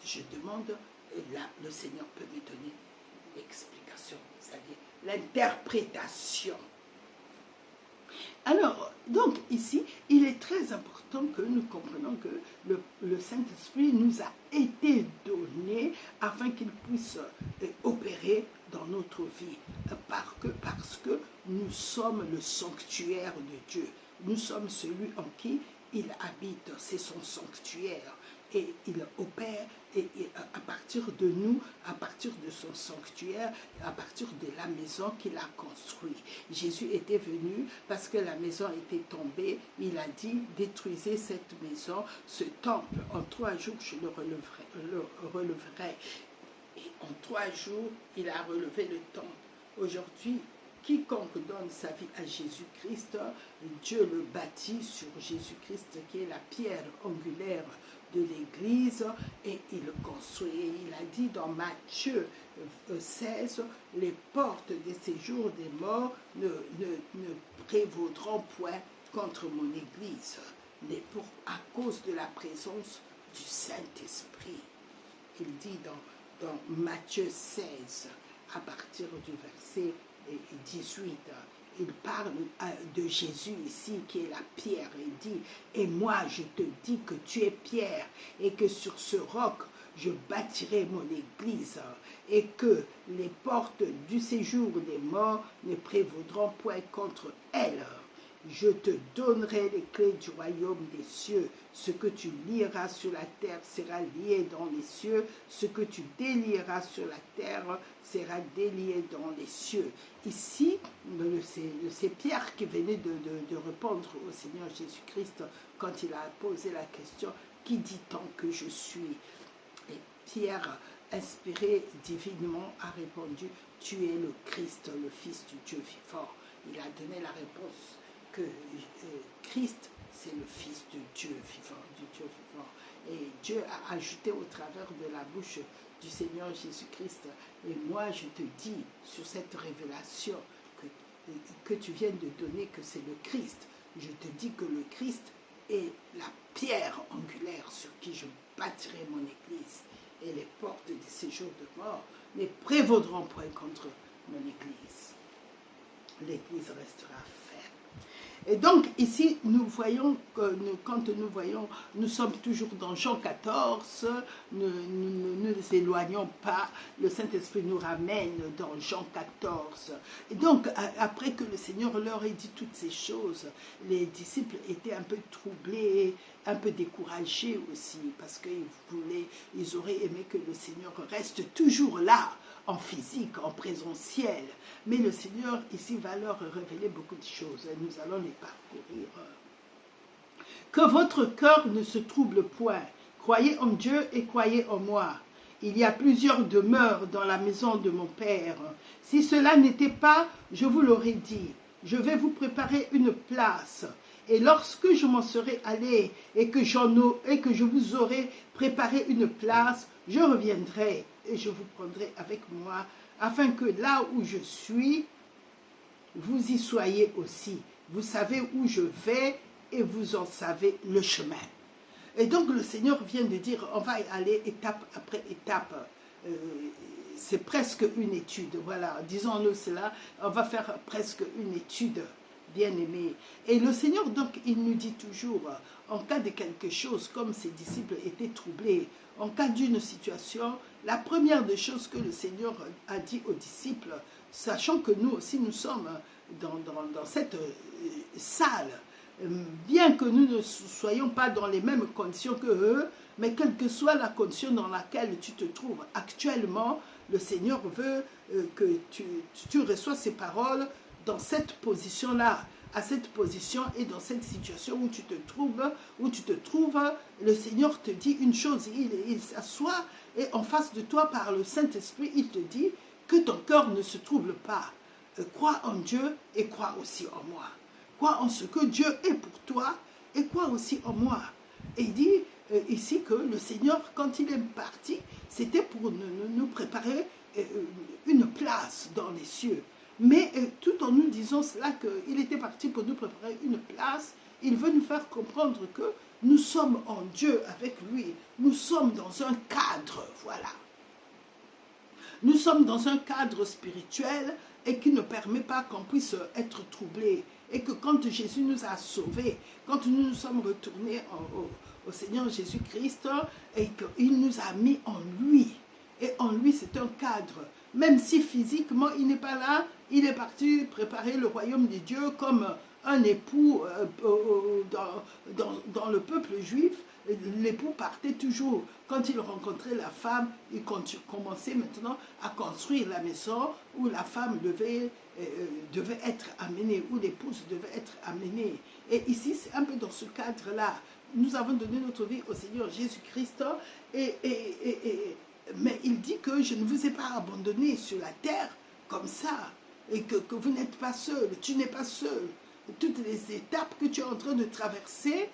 je demande, et là, le Seigneur peut me donner l'explication, c'est-à-dire l'interprétation. Alors, donc ici, il est très important que nous comprenions que le Saint-Esprit nous a été donné afin qu'il puisse opérer dans notre vie, parce que nous sommes le sanctuaire de Dieu. Nous sommes celui en qui il habite, c'est son sanctuaire et il opère et à partir de nous, à partir de son sanctuaire, à partir de la maison qu'il a construite. Jésus était venu parce que la maison était tombée, il a dit détruisez cette maison, ce temple, en 3 jours je le releverai. Et en 3 jours, il a relevé le temple. Aujourd'hui, quiconque donne sa vie à Jésus-Christ, Dieu le bâtit sur Jésus-Christ qui est la pierre angulaire de l'Église et il le construit. Et il a dit dans Matthieu 16, les portes des séjours des morts ne prévaudront point contre mon Église, mais à cause de la présence du Saint-Esprit. Il dit dans Matthieu 16, à partir du verset 18, il parle de Jésus ici qui est la pierre. Il dit, et moi je te dis que tu es pierre et que sur ce roc je bâtirai mon église et que les portes du séjour des morts ne prévaudront point contre elle. je te donnerai les clés du royaume des cieux. Ce que tu lieras sur la terre sera lié dans les cieux. Ce que tu délieras sur la terre sera délié dans les cieux. Ici, c'est Pierre qui venait de répondre au Seigneur Jésus-Christ quand il a posé la question, qui dit-on que je suis? Et Pierre, inspiré divinement, a répondu, tu es le Christ, le Fils du Dieu vivant. Il a donné la réponse que Christ, c'est le Fils de Dieu vivant, du Dieu vivant. Et Dieu a ajouté au travers de la bouche du Seigneur Jésus-Christ, et moi je te dis sur cette révélation que tu viens de donner, que c'est le Christ, je te dis que le Christ est la pierre angulaire sur qui je bâtirai mon église, et les portes des séjours de mort ne prévaudront point contre mon église. L'église restera ferme. Et donc ici nous voyons que nous sommes toujours dans Jean 14, nous nous éloignons pas, le Saint-Esprit nous ramène dans Jean 14. Et donc après que le Seigneur leur ait dit toutes ces choses, les disciples étaient un peu troublés, un peu découragés aussi, parce qu'ils auraient aimé que le Seigneur reste toujours là, en physique, en présentiel. Mais le Seigneur ici va leur révéler beaucoup de choses, et nous allons les parcourir. Que votre cœur ne se trouble point. Croyez en Dieu et croyez en moi. Il y a plusieurs demeures dans la maison de mon Père. Si cela n'était pas, je vous l'aurais dit. Je vais vous préparer une place. Et lorsque je m'en serai allé et que je vous aurai préparé une place, je reviendrai et je vous prendrai avec moi, afin que là où je suis, vous y soyez aussi. Vous savez où je vais et vous en savez le chemin. Et donc le Seigneur vient de dire, on va y aller étape après étape. C'est presque une étude, voilà, disons-nous cela, on va faire presque une étude, bien-aimés. Et le Seigneur, donc, il nous dit toujours, en cas de quelque chose, comme ses disciples étaient troublés, en cas d'une situation, la première des choses que le Seigneur a dit aux disciples, sachant que nous aussi, nous sommes dans cette salle, bien que nous ne soyons pas dans les mêmes conditions que eux, mais quelle que soit la condition dans laquelle tu te trouves actuellement, le Seigneur veut que tu reçois ces paroles dans cette position-là, à cette position et dans cette situation où tu te trouves, le Seigneur te dit une chose, il s'assoit et en face de toi par le Saint-Esprit, il te dit que ton cœur ne se trouble pas. Crois en Dieu et crois aussi en moi. Crois en ce que Dieu est pour toi et crois aussi en moi. Et il dit ici que le Seigneur, quand il est parti, c'était pour nous préparer une place dans les cieux. Mais tout en nous disant cela, qu'il était parti pour nous préparer une place, il veut nous faire comprendre que nous sommes en Dieu avec lui. Nous sommes dans un cadre, voilà. Nous sommes dans un cadre spirituel et qui ne permet pas qu'on puisse être troublé. Et que quand Jésus nous a sauvés, quand nous nous sommes retournés au Seigneur Jésus-Christ, et qu'il nous a mis en lui. Et en lui, c'est un cadre. Même si physiquement, il n'est pas là, il est parti préparer le royaume de Dieu comme un époux dans le peuple juif. L'époux partait toujours. Quand il rencontrait la femme, il commençait maintenant à construire la maison où la femme devait être amenée, où l'épouse devait être amenée. Et ici, c'est un peu dans ce cadre-là. Nous avons donné notre vie au Seigneur Jésus-Christ mais il dit que je ne vous ai pas abandonné sur la terre comme ça et que vous n'êtes pas seul, tu n'es pas seul. Toutes les étapes que tu es en train de traverser,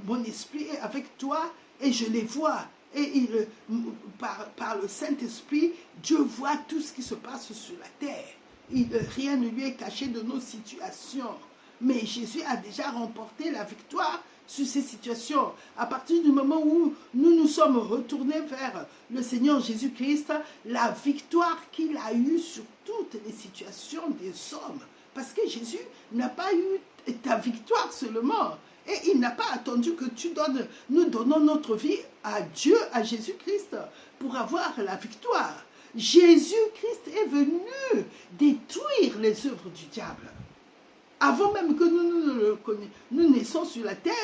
mon esprit est avec toi et je les vois. Et par le Saint-Esprit, Dieu voit tout ce qui se passe sur la terre. Rien ne lui est caché de nos situations. Mais Jésus a déjà remporté la victoire sur ces situations. À partir du moment où nous nous sommes retournés vers le Seigneur Jésus-Christ, la victoire qu'il a eue sur toutes les situations des hommes. Parce que Jésus n'a pas eu ta victoire seulement. Et il n'a pas attendu que nous donnons notre vie à Dieu, à Jésus-Christ, pour avoir la victoire. Jésus-Christ est venu détruire les œuvres du diable. Avant même que nous naissions sur la terre,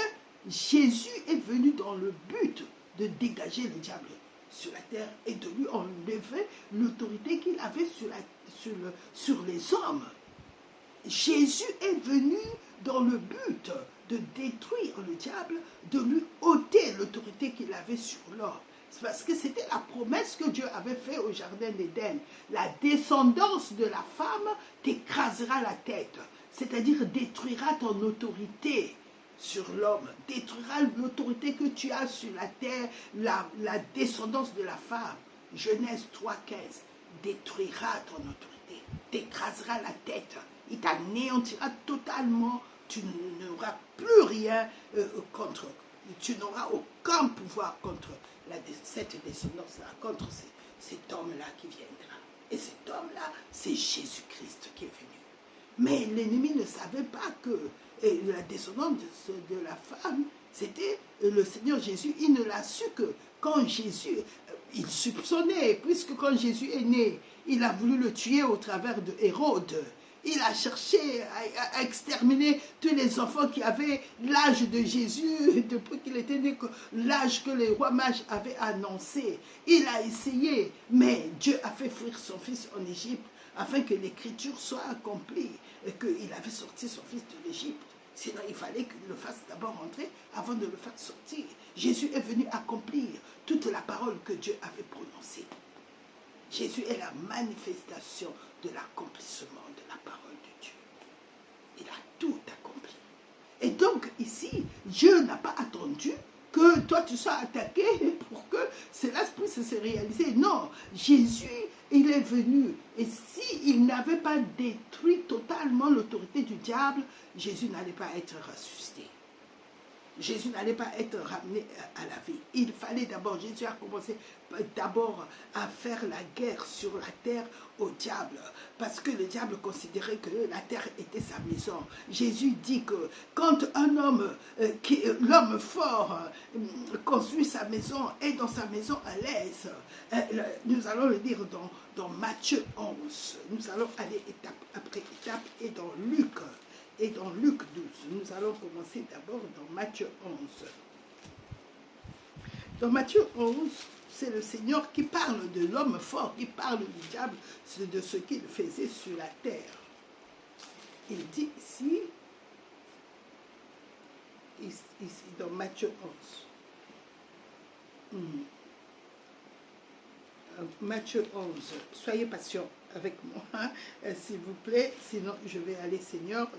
Jésus est venu dans le but de dégager le diable sur la terre et de lui enlever l'autorité qu'il avait sur les hommes. Jésus est venu dans le but de détruire le diable, de lui ôter l'autorité qu'il avait sur l'homme. C'est parce que c'était la promesse que Dieu avait faite au jardin d'Éden. La descendance de la femme t'écrasera la tête, c'est-à-dire détruira ton autorité sur l'homme, détruira l'autorité que tu as sur la terre, la descendance de la femme. Genèse 3,15, détruira ton autorité, t'écrasera la tête, il t'anéantira totalement, tu n'auras plus rien contre, tu n'auras aucun pouvoir contre cette descendance-là, contre cet homme-là qui viendra. Et cet homme-là, c'est Jésus-Christ qui est venu. Mais l'ennemi ne savait pas que la descendance de la femme, c'était le Seigneur Jésus. Il ne l'a su que quand Jésus, il soupçonnait, puisque quand Jésus est né, il a voulu le tuer au travers de Hérode. Il a cherché à exterminer tous les enfants qui avaient l'âge de Jésus, depuis qu'il était né, l'âge que les rois mages avaient annoncé. Il a essayé, mais Dieu a fait fuir son fils en Égypte, afin que l'écriture soit accomplie, et qu'il avait sorti son fils de l'Égypte. Sinon, il fallait qu'il le fasse d'abord rentrer avant de le faire sortir. Jésus est venu accomplir toute la parole que Dieu avait prononcée. Jésus est la manifestation de l'accomplissement de la parole de Dieu. Il a tout accompli. Et donc, ici, Dieu n'a pas attendu que toi tu sois attaqué pour que cela puisse se réaliser. Non, Jésus, il est venu. Et s'il n'avait pas détruit totalement l'autorité du diable, Jésus n'allait pas être ressuscité. Jésus n'allait pas être ramené à la vie. Il fallait d'abord, Jésus a commencé d'abord à faire la guerre sur la terre au diable, parce que le diable considérait que la terre était sa maison. Jésus dit que quand un homme, l'homme fort, construit sa maison, est dans sa maison à l'aise, nous allons le dire dans Matthieu 11, nous allons aller étape après étape, et dans Luc 12. Nous allons commencer d'abord dans Matthieu 11. Dans Matthieu 11, c'est le Seigneur qui parle de l'homme fort, qui parle du diable, de ce qu'il faisait sur la terre. Il dit ici dans Matthieu 11. Matthieu 11, soyez patient avec moi, s'il vous plaît, sinon je vais aller, Seigneur,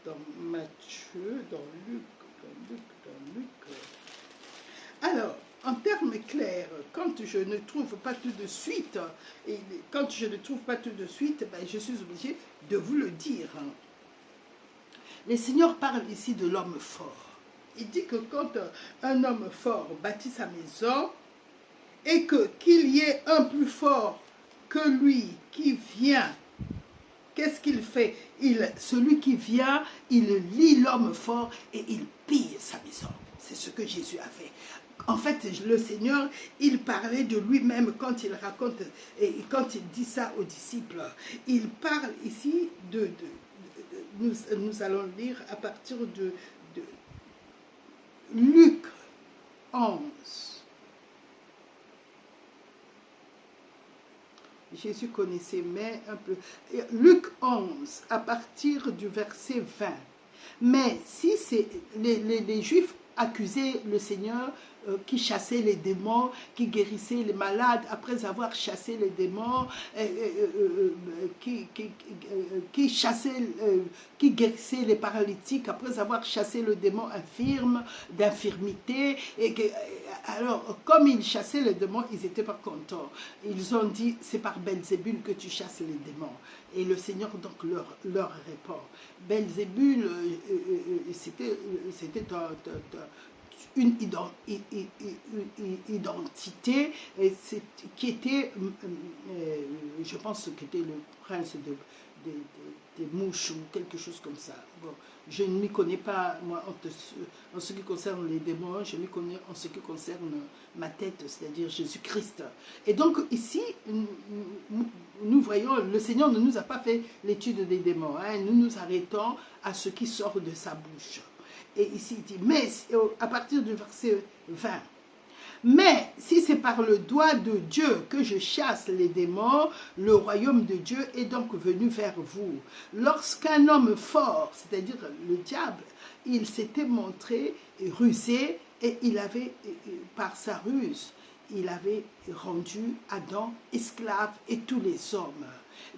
dans Matthieu, dans Luc. Alors, en termes clairs, quand je ne trouve pas tout de suite, ben, je suis obligée de vous le dire. Le Seigneur parle ici de l'homme fort. Il dit que quand un homme fort bâtit sa maison, et qu'il y ait un plus fort que lui qui vient, qu'est-ce qu'il fait? Celui qui vient, il lie l'homme fort et il pille sa maison. C'est ce que Jésus a fait. En fait, le Seigneur, il parlait de lui-même quand il raconte, et quand il dit ça aux disciples. Il parle ici nous allons lire à partir de Luc 11. Jésus connaissait, mais un peu. Luc 11, à partir du verset 20. Mais si c'est les Juifs accusaient le Seigneur qui chassait les démons, qui guérissait les malades après avoir chassé les démons, qui guérissait les paralytiques après avoir chassé le démon infirme, d'infirmité. Alors, comme ils chassaient les démons, ils n'étaient pas contents. Ils ont dit, c'est par Belzébul que tu chasses les démons. Et le Seigneur donc leur répond. Belzébul, c'était une identité qui était, je pense, que était le prince des mouches ou quelque chose comme ça. Bon, je ne m'y connais pas, moi, en ce qui concerne les démons, je m'y connais en ce qui concerne ma tête, c'est-à-dire Jésus-Christ. Et donc, ici, nous voyons, le Seigneur ne nous a pas fait l'étude des démons. Hein, nous nous arrêtons à ce qui sort de sa bouche. Et ici, il dit, mais à partir du verset 20, mais si c'est par le doigt de Dieu que je chasse les démons, le royaume de Dieu est donc venu vers vous. Lorsqu'un homme fort, c'est-à-dire le diable, il s'était montré rusé et il avait, par sa ruse, il avait rendu Adam esclave et tous les hommes.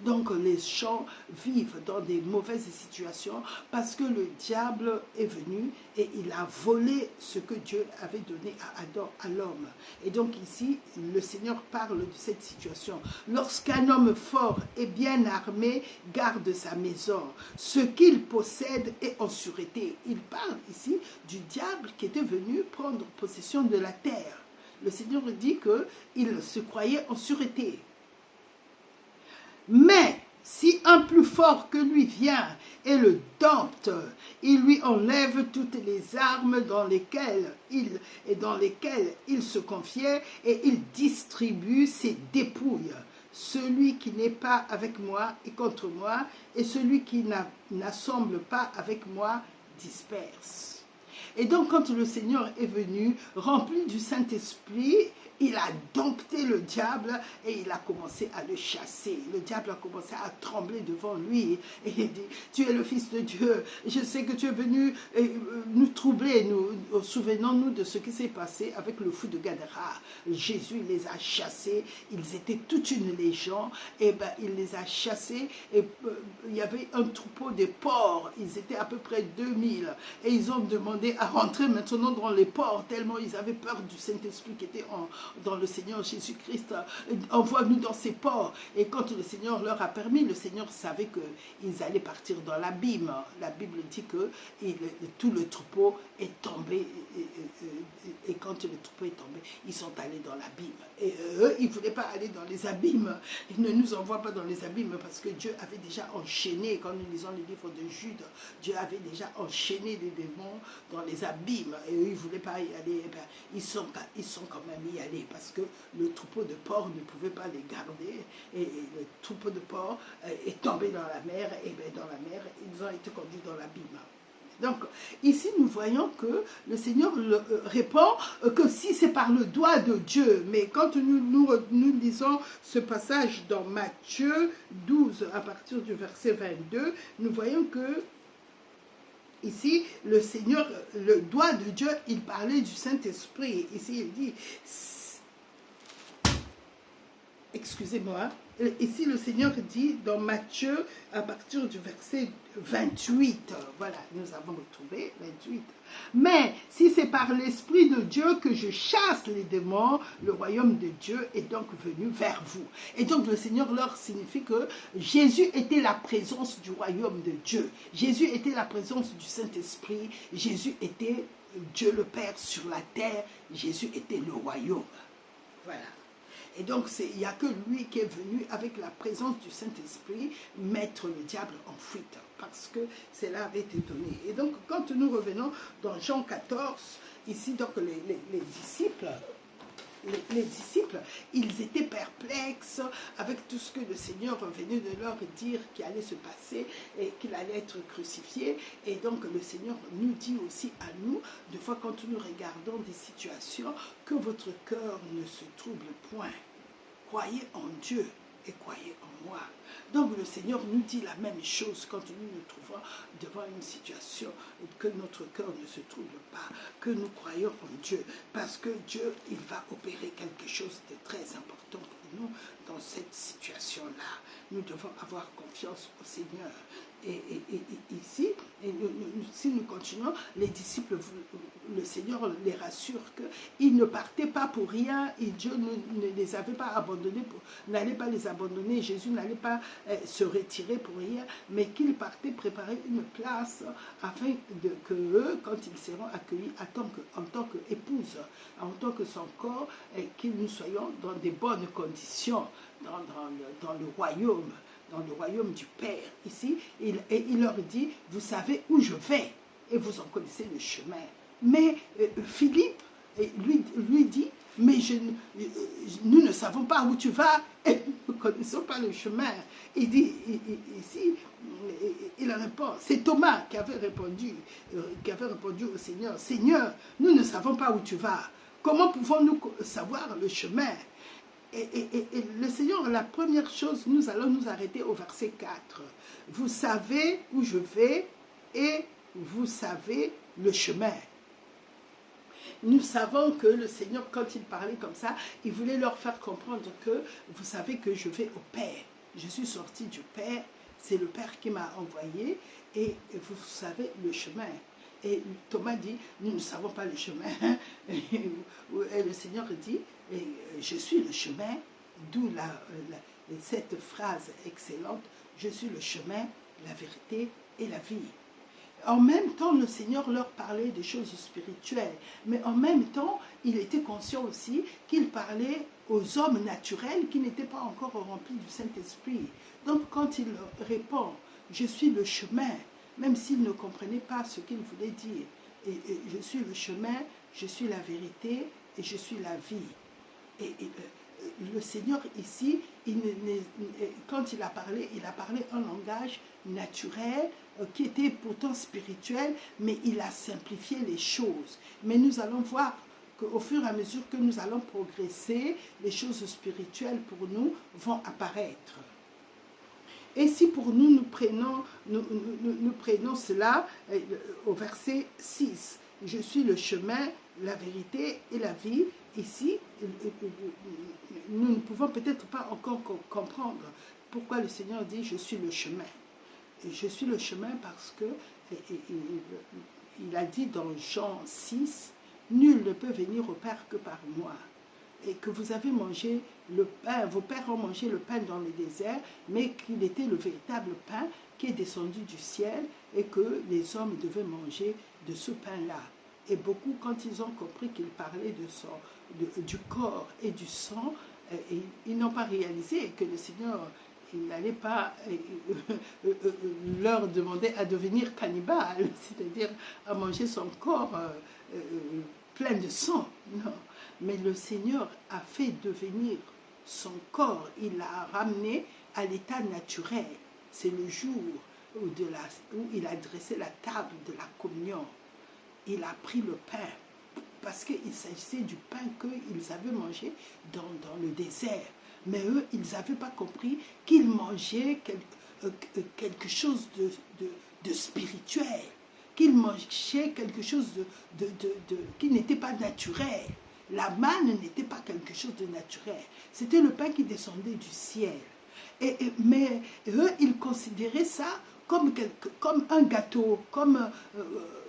Donc les gens vivent dans des mauvaises situations parce que le diable est venu et il a volé ce que Dieu avait donné à Adam, à l'homme. Et donc ici, le Seigneur parle de cette situation. Lorsqu'un homme fort et bien armé garde sa maison, ce qu'il possède est en sûreté. Il parle ici du diable qui était venu prendre possession de la terre. Le Seigneur dit qu'il se croyait en sûreté. Mais si un plus fort que lui vient et le dompte, il lui enlève toutes les armes dans lesquelles il se confiait et il distribue ses dépouilles. Celui qui n'est pas avec moi est contre moi, et celui qui n'assemble pas avec moi disperse. Et donc quand le Seigneur est venu, rempli du Saint-Esprit, il a dompté le diable et il a commencé à le chasser. Le diable a commencé à trembler devant lui et il dit, tu es le Fils de Dieu, je sais que tu es venu nous troubler. Souvenons-nous de ce qui s'est passé avec le fou de Gadara. Jésus les a chassés, ils étaient toute une légion, et il les a chassés et il y avait un troupeau de porcs, ils étaient à peu près 2000 et ils ont demandé à rentrer maintenant dans les porcs tellement ils avaient peur du Saint-Esprit qui était dans le Seigneur Jésus-Christ. Envoie-nous dans ces ports. Et quand le Seigneur leur a permis, le Seigneur savait qu'ils allaient partir dans l'abîme. La Bible dit que tout le troupeau est tombé. Et quand le troupeau est tombé, ils sont allés dans l'abîme. Et eux, ils ne voulaient pas aller dans les abîmes. Ils ne nous envoient pas dans les abîmes parce que Dieu avait déjà enchaîné, quand nous lisons les livres de Jude, Dieu avait déjà enchaîné les démons dans les abîmes. Et eux, ils ne voulaient pas y aller. Et ils sont quand même y allés parce que le troupeau de porcs ne pouvait pas les garder et le troupeau de porcs est tombé dans la mer et dans la mer ils ont été conduits dans l'abîme. Donc ici nous voyons que le Seigneur répond que si c'est par le doigt de Dieu, mais quand nous lisons ce passage dans Matthieu 12 à partir du verset 22, nous voyons que ici, le Seigneur, le doigt de Dieu, il parlait du Saint-Esprit. Ici, il dit, excusez-moi, ici le Seigneur dit dans Matthieu, à partir du verset 28, voilà, nous avons retrouvé 28. Mais si c'est par l'Esprit de Dieu que je chasse les démons, le royaume de Dieu est donc venu vers vous. Et donc le Seigneur leur signifie que Jésus était la présence du royaume de Dieu. Jésus était la présence du Saint-Esprit. Jésus était Dieu le Père sur la terre. Jésus était le royaume. Voilà. Et donc, il n'y a que lui qui est venu avec la présence du Saint-Esprit mettre le diable en fuite, parce que cela avait été donné. Et donc, quand nous revenons dans Jean 14, ici, donc les disciples, ils étaient perplexes avec tout ce que le Seigneur venait de leur dire qui allait se passer et qu'il allait être crucifié. Et donc le Seigneur nous dit aussi à nous, des fois quand nous regardons des situations, que votre cœur ne se trouble point. Croyez en Dieu et croyez en moi. Donc le Seigneur nous dit la même chose quand nous nous trouvons devant une situation, que notre cœur ne se trouble pas, que nous croyons en Dieu, parce que Dieu, il va opérer quelque chose de très important pour nous dans cette situation-là. Nous devons avoir confiance au Seigneur. Et ici, si nous continuons, les disciples, le Seigneur les rassure qu'ils ne partaient pas pour rien et Dieu ne les avait pas abandonnés, n'allait pas les abandonner, Jésus n'allait pas se retirer pour rien, mais qu'ils partaient préparer une place afin que eux, quand ils seront accueillis en tant qu'épouse, en tant que son corps, que nous soyons dans des bonnes conditions dans le royaume. dans le royaume du Père. Ici, et il leur dit, vous savez où je vais et vous en connaissez le chemin. Mais Philippe lui dit, mais nous ne savons pas où tu vas et nous ne connaissons pas le chemin. Il dit, ici, il répond, c'est Thomas qui avait répondu au Seigneur, Seigneur, nous ne savons pas où tu vas. Comment pouvons-nous savoir le chemin? Et le Seigneur, la première chose, nous allons nous arrêter au verset 4. Vous savez où je vais et vous savez le chemin. Nous savons que le Seigneur, quand il parlait comme ça, il voulait leur faire comprendre que vous savez que je vais au Père. Je suis sorti du Père, c'est le Père qui m'a envoyé et vous savez le chemin. Et Thomas dit, nous ne savons pas le chemin. Et le Seigneur dit, je suis le chemin, d'où cette phrase excellente, je suis le chemin, la vérité et la vie. En même temps, le Seigneur leur parlait des choses spirituelles, mais en même temps, il était conscient aussi qu'il parlait aux hommes naturels qui n'étaient pas encore remplis du Saint-Esprit. Donc, quand il répond, je suis le chemin, même s'ils ne comprenaient pas ce qu'il voulait dire, et je suis le chemin, je suis la vérité et je suis la vie. Et le Seigneur ici, quand il a parlé un langage naturel qui était pourtant spirituel, mais il a simplifié les choses. Mais nous allons voir qu'au fur et à mesure que nous allons progresser, les choses spirituelles pour nous vont apparaître. Et si pour nous, nous prenons cela au verset 6, je suis le chemin, la vérité et la vie. Ici, nous ne pouvons peut-être pas encore comprendre pourquoi le Seigneur dit je suis le chemin. Et je suis le chemin parce que il a dit dans Jean 6, nul ne peut venir au Père que par moi. Et que vous avez mangé le pain, vos pères ont mangé le pain dans le désert, mais qu'il était le véritable pain qui est descendu du ciel et que les hommes devaient manger de ce pain-là. Et beaucoup, quand ils ont compris qu'il parlait du corps et du sang, ils n'ont pas réalisé que le Seigneur, il n'allait pas leur demander à devenir cannibales, c'est-à-dire à manger son corps plein de sang. Non. Mais le Seigneur a fait devenir son corps, il l'a ramené à l'état naturel. C'est le jour où il a dressé la table de la communion. Il a pris le pain, parce qu'il s'agissait du pain qu'ils avaient mangé dans le désert. Mais eux, ils n'avaient pas compris qu'ils mangeaient quelque chose de spirituel, qu'ils mangeaient quelque chose qui n'était pas naturel. La manne n'était pas quelque chose de naturel. C'était le pain qui descendait du ciel. Mais eux, ils considéraient ça comme un gâteau,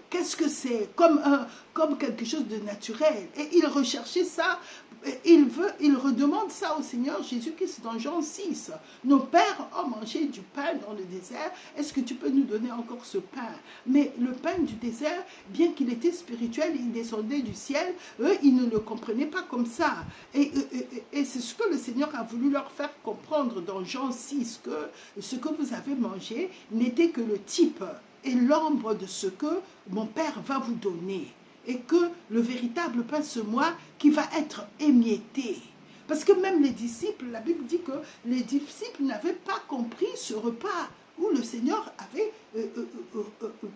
qu'est-ce que c'est, comme quelque chose de naturel. Et ils recherchaient ça, ils redemandent ça au Seigneur Jésus-Christ dans Jean 6. Nos pères ont mangé du pain dans le désert, est-ce que tu peux nous donner encore ce pain? Mais le pain du désert, bien qu'il était spirituel, il descendait du ciel, eux, ils ne le comprenaient pas comme ça. Et c'est ce que le Seigneur a voulu leur faire comprendre dans Jean 6, que ce que vous avez mangé n'était que le type et l'ombre de ce que mon Père va vous donner. Et que le véritable pain, c'est moi qui va être émietté. Parce que même les disciples, la Bible dit que les disciples n'avaient pas compris ce repas où le Seigneur avait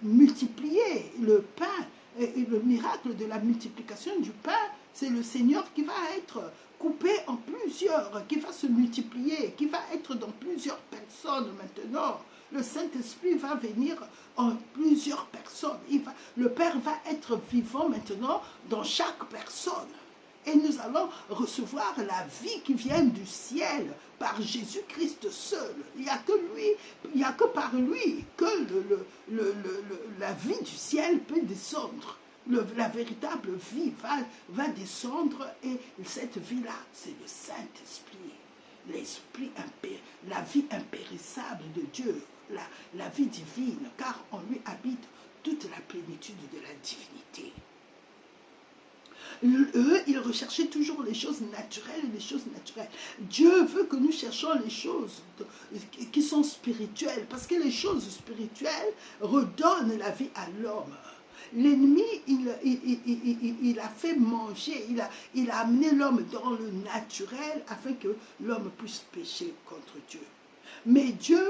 multiplié le pain. Et le miracle de la multiplication du pain, c'est le Seigneur qui va être coupé en plusieurs, qui va se multiplier, qui va être dans plusieurs personnes maintenant. Le Saint-Esprit va venir en plusieurs personnes. Le Père va être vivant maintenant dans chaque personne. Et nous allons recevoir la vie qui vient du ciel par Jésus-Christ seul. Il n'y a que lui, il n'y a que par lui que la vie du ciel peut descendre. La véritable vie va descendre et cette vie-là, c'est le Saint-Esprit. L'esprit, la vie impérissable de Dieu, la vie divine, car en lui habite toute la plénitude de la divinité. Eux, ils recherchaient toujours les choses naturelles, les choses naturelles. Dieu veut que nous cherchions les choses qui sont spirituelles, parce que les choses spirituelles redonnent la vie à l'homme. L'ennemi, il a fait manger, il a amené l'homme dans le naturel afin que l'homme puisse pécher contre Dieu. Mais Dieu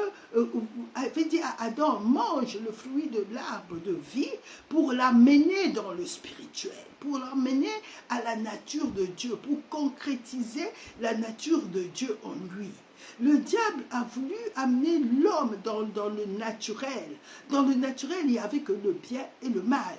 avait dit à Adam, mange le fruit de l'arbre de vie pour l'amener dans le spirituel, pour l'amener à la nature de Dieu, pour concrétiser la nature de Dieu en lui. Le diable a voulu amener l'homme dans le naturel. Dans le naturel, il n'y avait que le bien et le mal.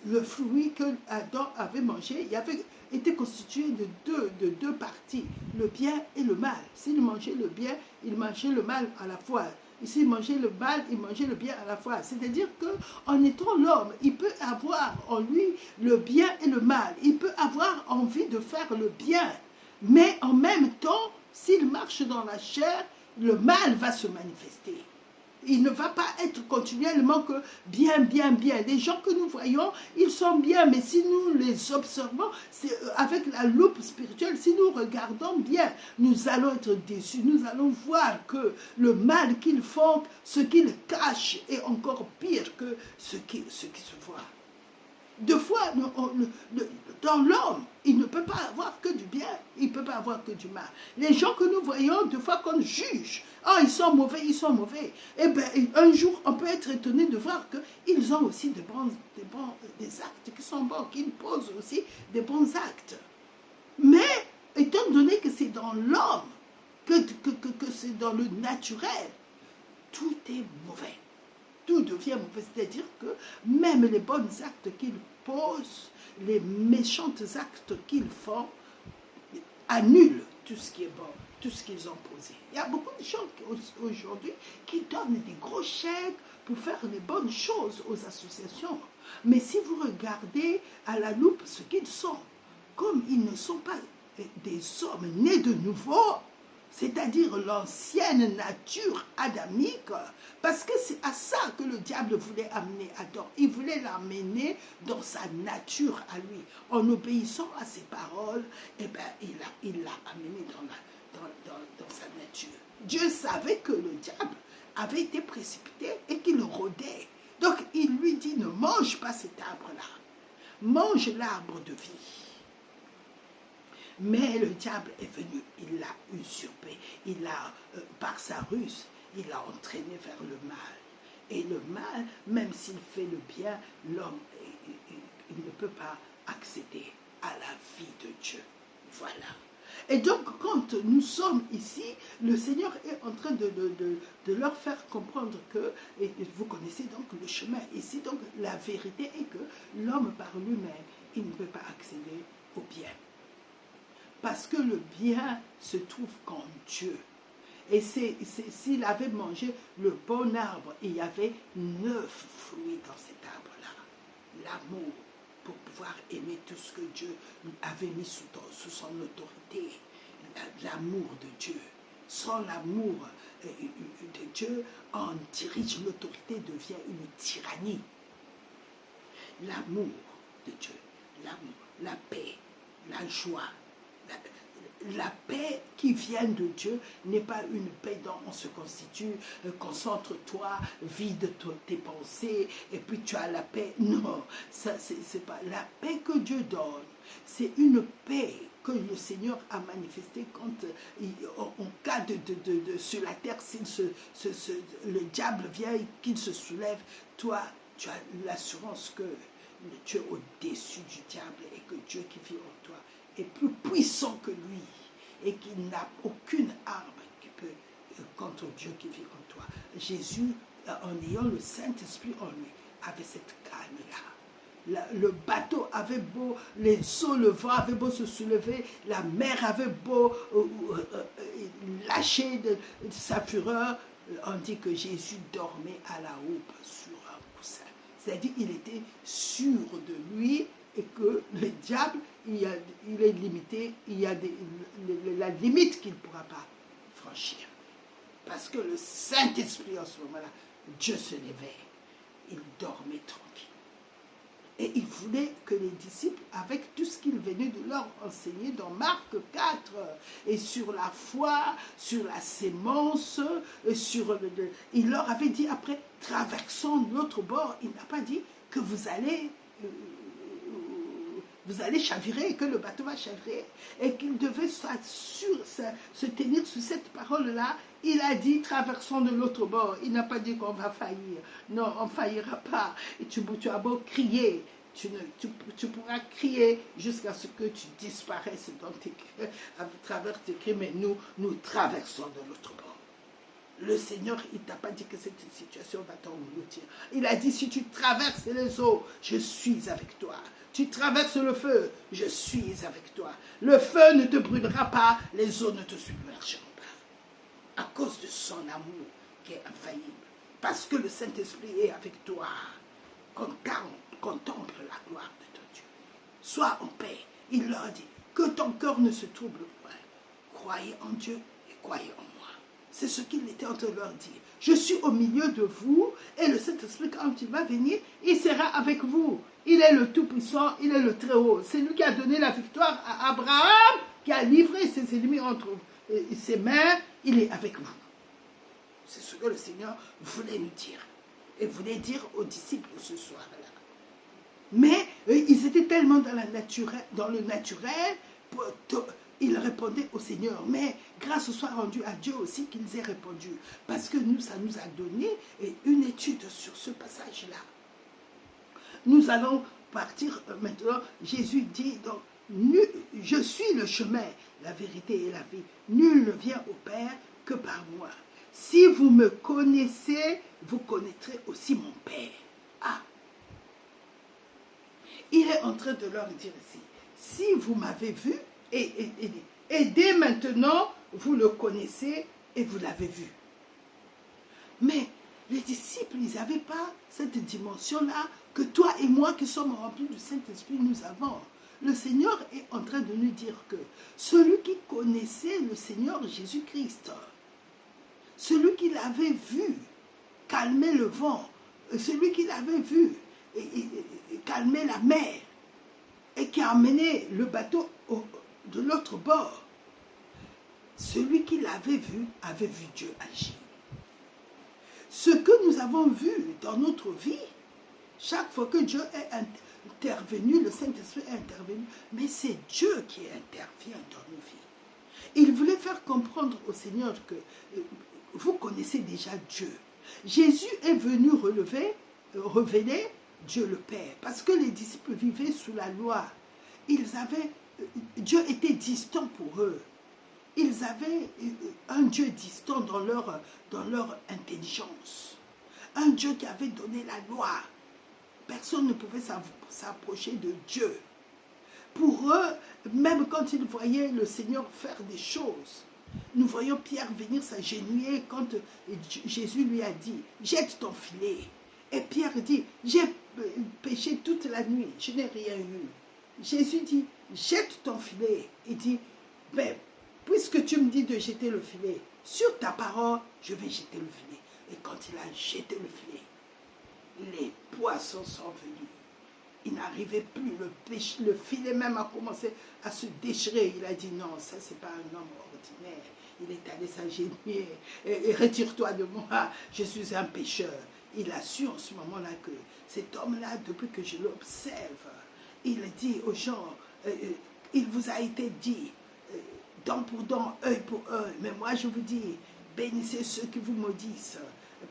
Le fruit que Adam avait mangé, il avait été constitué de deux parties, le bien et le mal. S'il mangeait le bien, il mangeait le mal à la fois. Et s'il mangeait le mal, il mangeait le bien à la fois. C'est-à-dire qu'en étant l'homme, il peut avoir en lui le bien et le mal. Il peut avoir envie de faire le bien. Mais en même temps, s'il marche dans la chair, le mal va se manifester. Il ne va pas être continuellement que bien, bien, bien. Les gens que nous voyons, ils sont bien, mais si nous les observons, avec la loupe spirituelle, si nous regardons bien, nous allons être déçus. Nous allons voir que le mal qu'ils font, ce qu'ils cachent, est encore pire que ce qui se voit. Deux fois, dans l'homme, il ne peut pas avoir que du bien, il ne peut pas avoir que du mal. Les gens que nous voyons, deux fois qu'on juge, ah, ils sont mauvais, ils sont mauvais. Eh bien, un jour, on peut être étonné de voir qu'ils ont aussi des actes qui sont bons, qu'ils posent aussi des bons actes. Mais, étant donné que c'est dans l'homme, que c'est dans le naturel, tout est mauvais. Tout devient mauvais, c'est-à-dire que même les bons actes qu'ils posent, les méchants actes qu'ils font, annulent tout ce qui est bon, tout ce qu'ils ont posé. Il y a beaucoup de gens aujourd'hui qui donnent des gros chèques pour faire les bonnes choses aux associations. Mais si vous regardez à la loupe ce qu'ils sont, comme ils ne sont pas des hommes nés de nouveau, c'est-à-dire l'ancienne nature adamique, parce que c'est à ça que le diable voulait amener Adam. Il voulait l'amener dans sa nature à lui. En obéissant à ses paroles, eh ben, il l'a amené dans sa nature. Dieu savait que le diable avait été précipité et qu'il rôdait. Donc il lui dit, ne mange pas cet arbre-là. Mange l'arbre de vie. Mais le diable est venu, il l'a usurpé, par sa ruse, il l'a entraîné vers le mal. Et le mal, même s'il fait le bien, l'homme, il ne peut pas accéder à la vie de Dieu. Voilà. Et donc, quand nous sommes ici, le Seigneur est en train de leur faire comprendre que, et vous connaissez donc le chemin ici, donc la vérité est que l'homme par lui-même, il ne peut pas accéder au bien. Parce que le bien se trouve qu'en Dieu. Et s'il avait mangé le bon arbre, il y avait 9 fruits dans cet arbre-là. L'amour, pour pouvoir aimer tout ce que Dieu avait mis sous son autorité. L'amour de Dieu. Sans l'amour de Dieu, on dirige, l'autorité devient une tyrannie. L'amour de Dieu, l'amour, la paix, la joie. La paix qui vient de Dieu n'est pas une paix dont on se constitue, concentre-toi, vide tes pensées, et puis tu as la paix. Non, ça c'est pas. La paix que Dieu donne, c'est une paix que le Seigneur a manifestée quand, en cas sur la terre, si le diable vient et qu'il se soulève, toi, tu as l'assurance que tu es au-dessus du diable et que Dieu qui vit en toi est plus puissant que lui et qu'il n'a aucune arme qui peut contre Dieu qui vit en toi. Jésus, en ayant le Saint-Esprit en lui, avait cette calme-là. Le bateau avait beau, les eaux, le vent avait beau se soulever, la mer avait beau lâcher de sa fureur, on dit que Jésus dormait à la houppe sur un coussin. C'est-à-dire qu'il était sûr de lui et que le diable, il est limité, il y a la limite qu'il ne pourra pas franchir. Parce que le Saint-Esprit, en ce moment-là, Dieu se levait, il dormait tranquille. Et il voulait que les disciples, avec tout ce qu'il venait de leur enseigner dans Marc 4, et sur la foi, sur la sémence, il leur avait dit après, traversons l'autre bord. Il n'a pas dit que vous allez chavirer et que le bateau va chavirer. Et qu'il devait se tenir sur cette parole-là. Il a dit, traversons de l'autre bord. Il n'a pas dit qu'on va faillir. Non, on ne faillira pas. Et tu as beau crier, tu pourras crier jusqu'à ce que tu disparaisses à travers tes cris, mais nous traversons de l'autre bord. Le Seigneur, il ne t'a pas dit que cette situation va t'engloutir. Il a dit, si tu traverses les eaux, je suis avec toi. Tu traverses le feu, je suis avec toi. Le feu ne te brûlera pas, les eaux ne te submergeront pas. À cause de son amour qui est infaillible. Parce que le Saint-Esprit est avec toi. Contemple la gloire de ton Dieu. Sois en paix. Il leur dit, que ton cœur ne se trouble point. Croyez en Dieu et croyez en moi. C'est ce qu'il était en train de leur dire. Je suis au milieu de vous et le Saint-Esprit, quand il va venir, il sera avec vous. Il est le Tout-Puissant, il est le Très-Haut. C'est lui qui a donné la victoire à Abraham, qui a livré ses ennemis entre ses mains. Il est avec vous. C'est ce que le Seigneur voulait nous dire. Et voulait dire aux disciples ce soir-là. Mais ils étaient tellement dans le naturel, ils répondaient au Seigneur. Mais grâce soit rendue à Dieu aussi qu'ils aient répondu. Parce que ça nous a donné une étude sur ce passage-là. Nous allons partir maintenant. Jésus dit, donc, je suis le chemin, la vérité et la vie. Nul ne vient au Père que par moi. Si vous me connaissez, vous connaîtrez aussi mon Père. Ah! Il est en train de leur dire ici, si vous m'avez vu, et dès maintenant, vous le connaissez et vous l'avez vu. Mais les disciples, ils n'avaient pas cette dimension-là que toi et moi qui sommes remplis du Saint-Esprit, nous avons. Le Seigneur est en train de nous dire que celui qui connaissait le Seigneur Jésus-Christ, celui qui l'avait vu calmer le vent, celui qui l'avait vu calmer la mer et qui a amené le bateau de l'autre bord, celui qui l'avait vu avait vu Dieu agir. Ce que nous avons vu dans notre vie, chaque fois que Dieu est intervenu, le Saint-Esprit est intervenu, mais c'est Dieu qui intervient dans nos vies. Il voulait faire comprendre au Seigneur que vous connaissez déjà Dieu. Jésus est venu révéler Dieu le Père, parce que les disciples vivaient sous la loi. Dieu était distant pour eux. Ils avaient un Dieu distant dans leur intelligence. Un Dieu qui avait donné la loi. Personne ne pouvait s'approcher de Dieu. Pour eux, même quand ils voyaient le Seigneur faire des choses, nous voyons Pierre venir s'agenouiller quand Jésus lui a dit, jette ton filet. Et Pierre dit, j'ai péché toute la nuit, je n'ai rien eu. Jésus dit, jette ton filet. Il dit, ben, puisque tu me dis de jeter le filet, sur ta parole, je vais jeter le filet. Et quand il a jeté le filet, les poissons sont venus. Il n'arrivait plus, le filet même a commencé à se déchirer. Il a dit, non, ça c'est pas un homme ordinaire. Il est allé s'agenouiller. Et retire-toi de moi, je suis un pécheur. Il a su en ce moment-là que cet homme-là, depuis que je l'observe, il dit aux gens, il vous a été dit, dent pour dent, œil pour œil. Mais moi, je vous dis, bénissez ceux qui vous maudissent,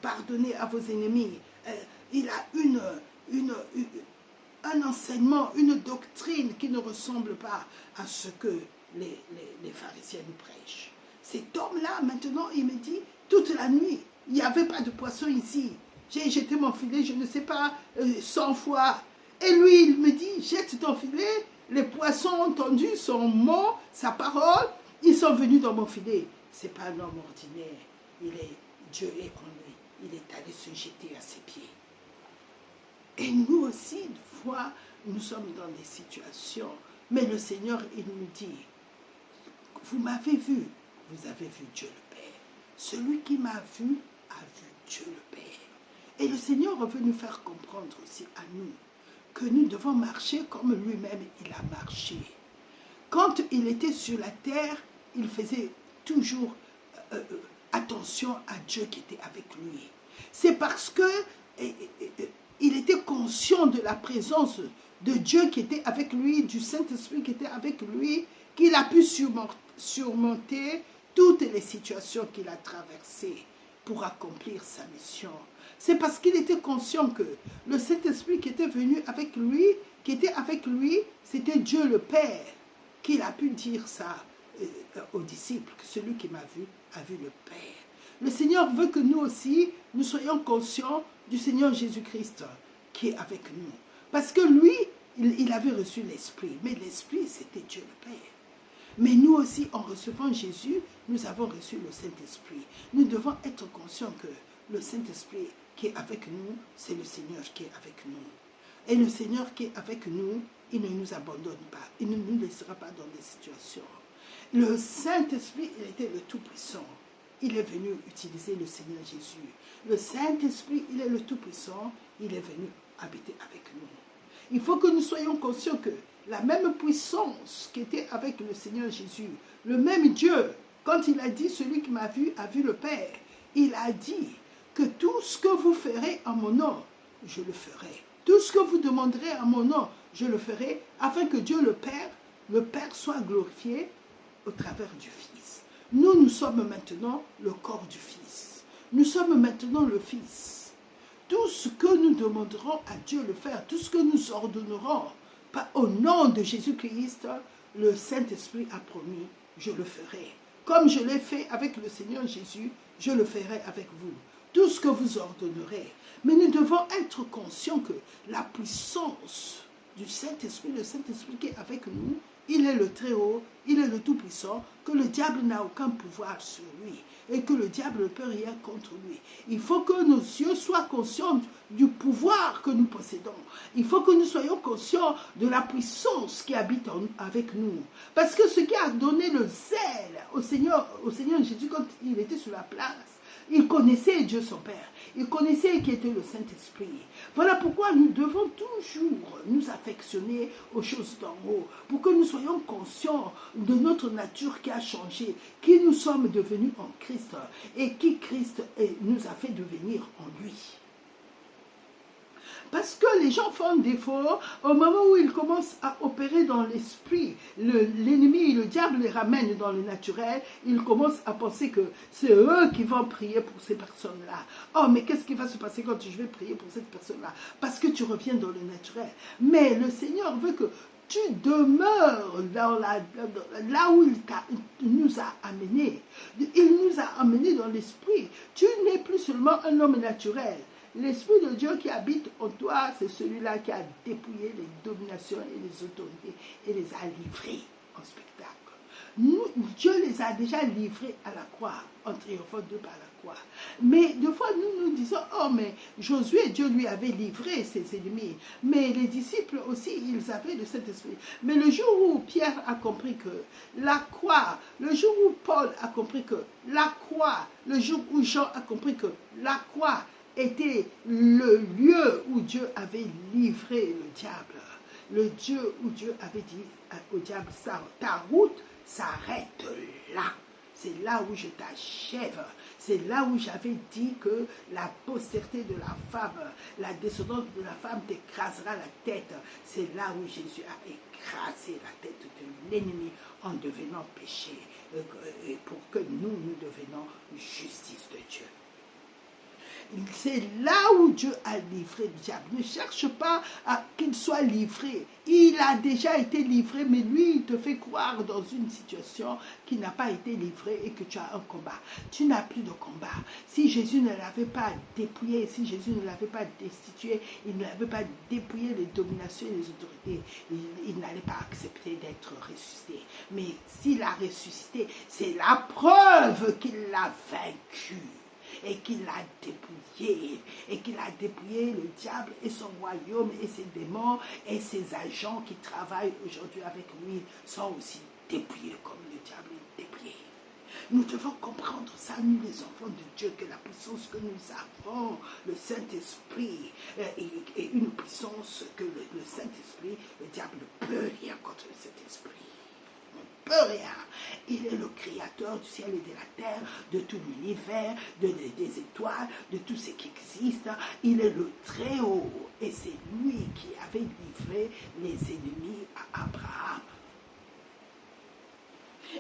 pardonnez à vos ennemis. Il a un enseignement, une doctrine qui ne ressemble pas à ce que les pharisiens nous prêchent. Cet homme-là, maintenant, il me dit, toute la nuit, il n'y avait pas de poisson ici. J'ai jeté mon filet, je ne sais pas, 100 fois. Et lui, il me dit, jette ton filet. Les poissons ont entendu son mot, sa parole. Ils sont venus dans mon filet. Ce n'est pas un homme ordinaire. Dieu est en lui. Il est allé se jeter à ses pieds. Et nous aussi, des fois, nous sommes dans des situations. Mais le Seigneur, il nous dit, vous m'avez vu, vous avez vu Dieu le Père. Celui qui m'a vu a vu Dieu le Père. Et le Seigneur veut nous faire comprendre aussi à nous que que nous devons marcher comme lui-même il a marché. Quand il était sur la terre, il faisait toujours attention à Dieu qui était avec lui. C'est parce que il était conscient de la présence de Dieu qui était avec lui, du Saint-Esprit qui était avec lui, qu'il a pu surmonter toutes les situations qu'il a traversées pour accomplir sa mission. C'est parce qu'il était conscient que le Saint-Esprit qui était venu avec lui, c'était Dieu le Père, qu'il a pu dire ça aux disciples, que celui qui m'a vu a vu le Père. Le Seigneur veut que nous aussi, nous soyons conscients du Seigneur Jésus-Christ qui est avec nous. Parce que lui, il avait reçu l'Esprit, mais l'Esprit, c'était Dieu le Père. Mais nous aussi, en recevant Jésus, nous avons reçu le Saint-Esprit. Nous devons être conscients que le Saint-Esprit qui est avec nous, c'est le Seigneur qui est avec nous. Et le Seigneur qui est avec nous, il ne nous abandonne pas. Il ne nous laissera pas dans des situations. Le Saint-Esprit, il était le Tout-Puissant. Il est venu utiliser le Seigneur Jésus. Le Saint-Esprit, il est le Tout-Puissant. Il est venu habiter avec nous. Il faut que nous soyons conscients que la même puissance qui était avec le Seigneur Jésus, le même Dieu, quand il a dit « Celui qui m'a vu a vu le Père », il a dit que tout ce que vous ferez en mon nom, je le ferai. Tout ce que vous demanderez en mon nom, je le ferai, afin que Dieu le Père soit glorifié au travers du Fils. Nous sommes maintenant le corps du Fils. Nous sommes maintenant le Fils. Tout ce que nous demanderons à Dieu le faire, tout ce que nous ordonnerons, au nom de Jésus-Christ, le Saint-Esprit a promis, je le ferai. Comme je l'ai fait avec le Seigneur Jésus, je le ferai avec vous. Tout ce que vous ordonnerez. Mais nous devons être conscients que la puissance du Saint-Esprit, le Saint-Esprit qui est avec nous, il est le Très-Haut, il est le Tout-Puissant, que le diable n'a aucun pouvoir sur lui et que le diable ne peut rien contre lui. Il faut que nos yeux soient conscients du pouvoir que nous possédons. Il faut que nous soyons conscients de la puissance qui habite avec nous. Parce que ce qui a donné le zèle au Seigneur Jésus quand il était sur la place, il connaissait Dieu son Père. Il connaissait qui était le Saint-Esprit. Voilà pourquoi nous devons toujours nous affectionner aux choses d'en haut, pour que nous soyons conscients de notre nature qui a changé, qui nous sommes devenus en Christ et qui Christ nous a fait devenir en lui. Parce que les gens font défaut au moment où ils commencent à opérer dans l'esprit. L'ennemi, le diable les ramène dans le naturel. Ils commencent à penser que c'est eux qui vont prier pour ces personnes-là. Oh, mais qu'est-ce qui va se passer quand je vais prier pour cette personne-là? Parce que tu reviens dans le naturel. Mais le Seigneur veut que tu demeures là où il nous a amenés. Il nous a amenés dans l'esprit. Tu n'es plus seulement un homme naturel. L'Esprit de Dieu qui habite en toi, c'est celui-là qui a dépouillé les dominations et les autorités et les a livrés en spectacle. Dieu les a déjà livrés à la croix, en triomphant d'eux par la croix. Mais des fois, nous nous disons, oh, mais Josué, Dieu lui avait livré ses ennemis. Mais les disciples aussi, ils avaient le Saint-Esprit. Mais le jour où Pierre a compris que la croix, le jour où Paul a compris que la croix, le jour où Jean a compris que la croix était le lieu où Dieu avait livré le diable. Le Dieu où Dieu avait dit au diable, ta route s'arrête là. C'est là où je t'achève. C'est là où j'avais dit que la postérité de la femme, la descendance de la femme t'écrasera la tête. C'est là où Jésus a écrasé la tête de l'ennemi en devenant péché. Pour que nous devenons justice de Dieu. C'est là où Dieu a livré le diable. Ne cherche pas à qu'il soit livré. Il a déjà été livré, mais lui, il te fait croire dans une situation qui n'a pas été livrée et que tu as un combat. Tu n'as plus de combat. Si Jésus ne l'avait pas dépouillé, si Jésus ne l'avait pas destitué, il ne l'avait pas dépouillé les dominations et les autorités, il n'allait pas accepter d'être ressuscité. Mais s'il a ressuscité, c'est la preuve qu'il l'a vaincu. Et qu'il a dépouillé le diable et son royaume et ses démons et ses agents qui travaillent aujourd'hui avec lui sont aussi dépouillés comme le diable est dépouillé. Nous devons comprendre ça, nous les enfants de Dieu, que la puissance que nous avons, le Saint-Esprit, est une puissance que le Saint-Esprit, le diable ne peut rien contre le Saint-Esprit. Peut rien. Il est le créateur du ciel et de la terre, de tout l'univers, des étoiles, de tout ce qui existe. Il est le Très-Haut. Et c'est lui qui avait livré les ennemis à Abraham.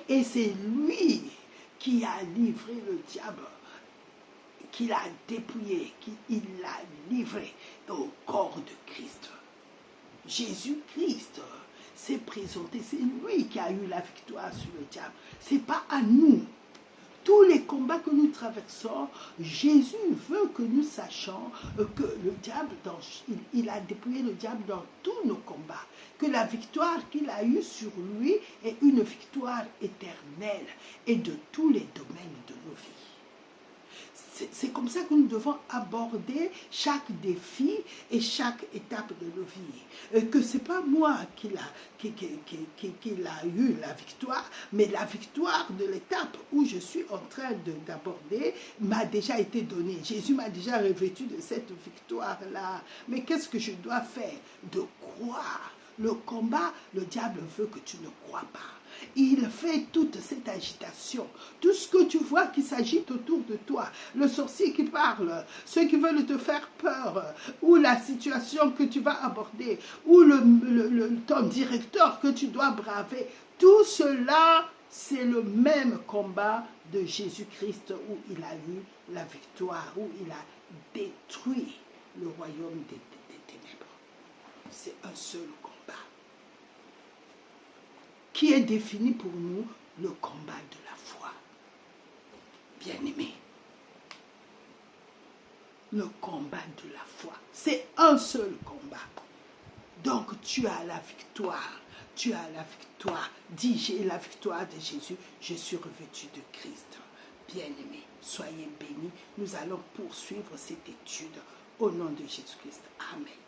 Et c'est lui qui a livré le diable, qui l'a dépouillé, qui l'a livré au corps de Christ. Jésus-Christ s'est présenté, c'est lui qui a eu la victoire sur le diable. Ce n'est pas à nous. Tous les combats que nous traversons, Jésus veut que nous sachions que le diable, il a dépouillé le diable dans tous nos combats. Que la victoire qu'il a eue sur lui est une victoire éternelle et de tous les domaines de nos vies. C'est comme ça que nous devons aborder chaque défi et chaque étape de nos vies. Que ce n'est pas moi qui a eu la victoire, mais la victoire de l'étape où je suis en train d'aborder m'a déjà été donnée. Jésus m'a déjà revêtu de cette victoire-là. Mais qu'est-ce que je dois faire? De croire. Le combat, le diable veut que tu ne crois pas. Il fait toute cette agitation. Tout ce que tu vois qui s'agite autour de toi, le sorcier qui parle, ceux qui veulent te faire peur, ou la situation que tu vas aborder, ou ton directeur que tu dois braver, tout cela, c'est le même combat de Jésus-Christ où il a eu la victoire, où il a détruit le royaume des ténèbres. C'est un seul combat qui est défini pour nous, le combat de la foi. Bien-aimé, le combat de la foi, c'est un seul combat. Donc tu as la victoire, tu as la victoire. Dis, j'ai la victoire de Jésus, je suis revêtu de Christ. Bien-aimé, soyez bénis, nous allons poursuivre cette étude au nom de Jésus-Christ. Amen.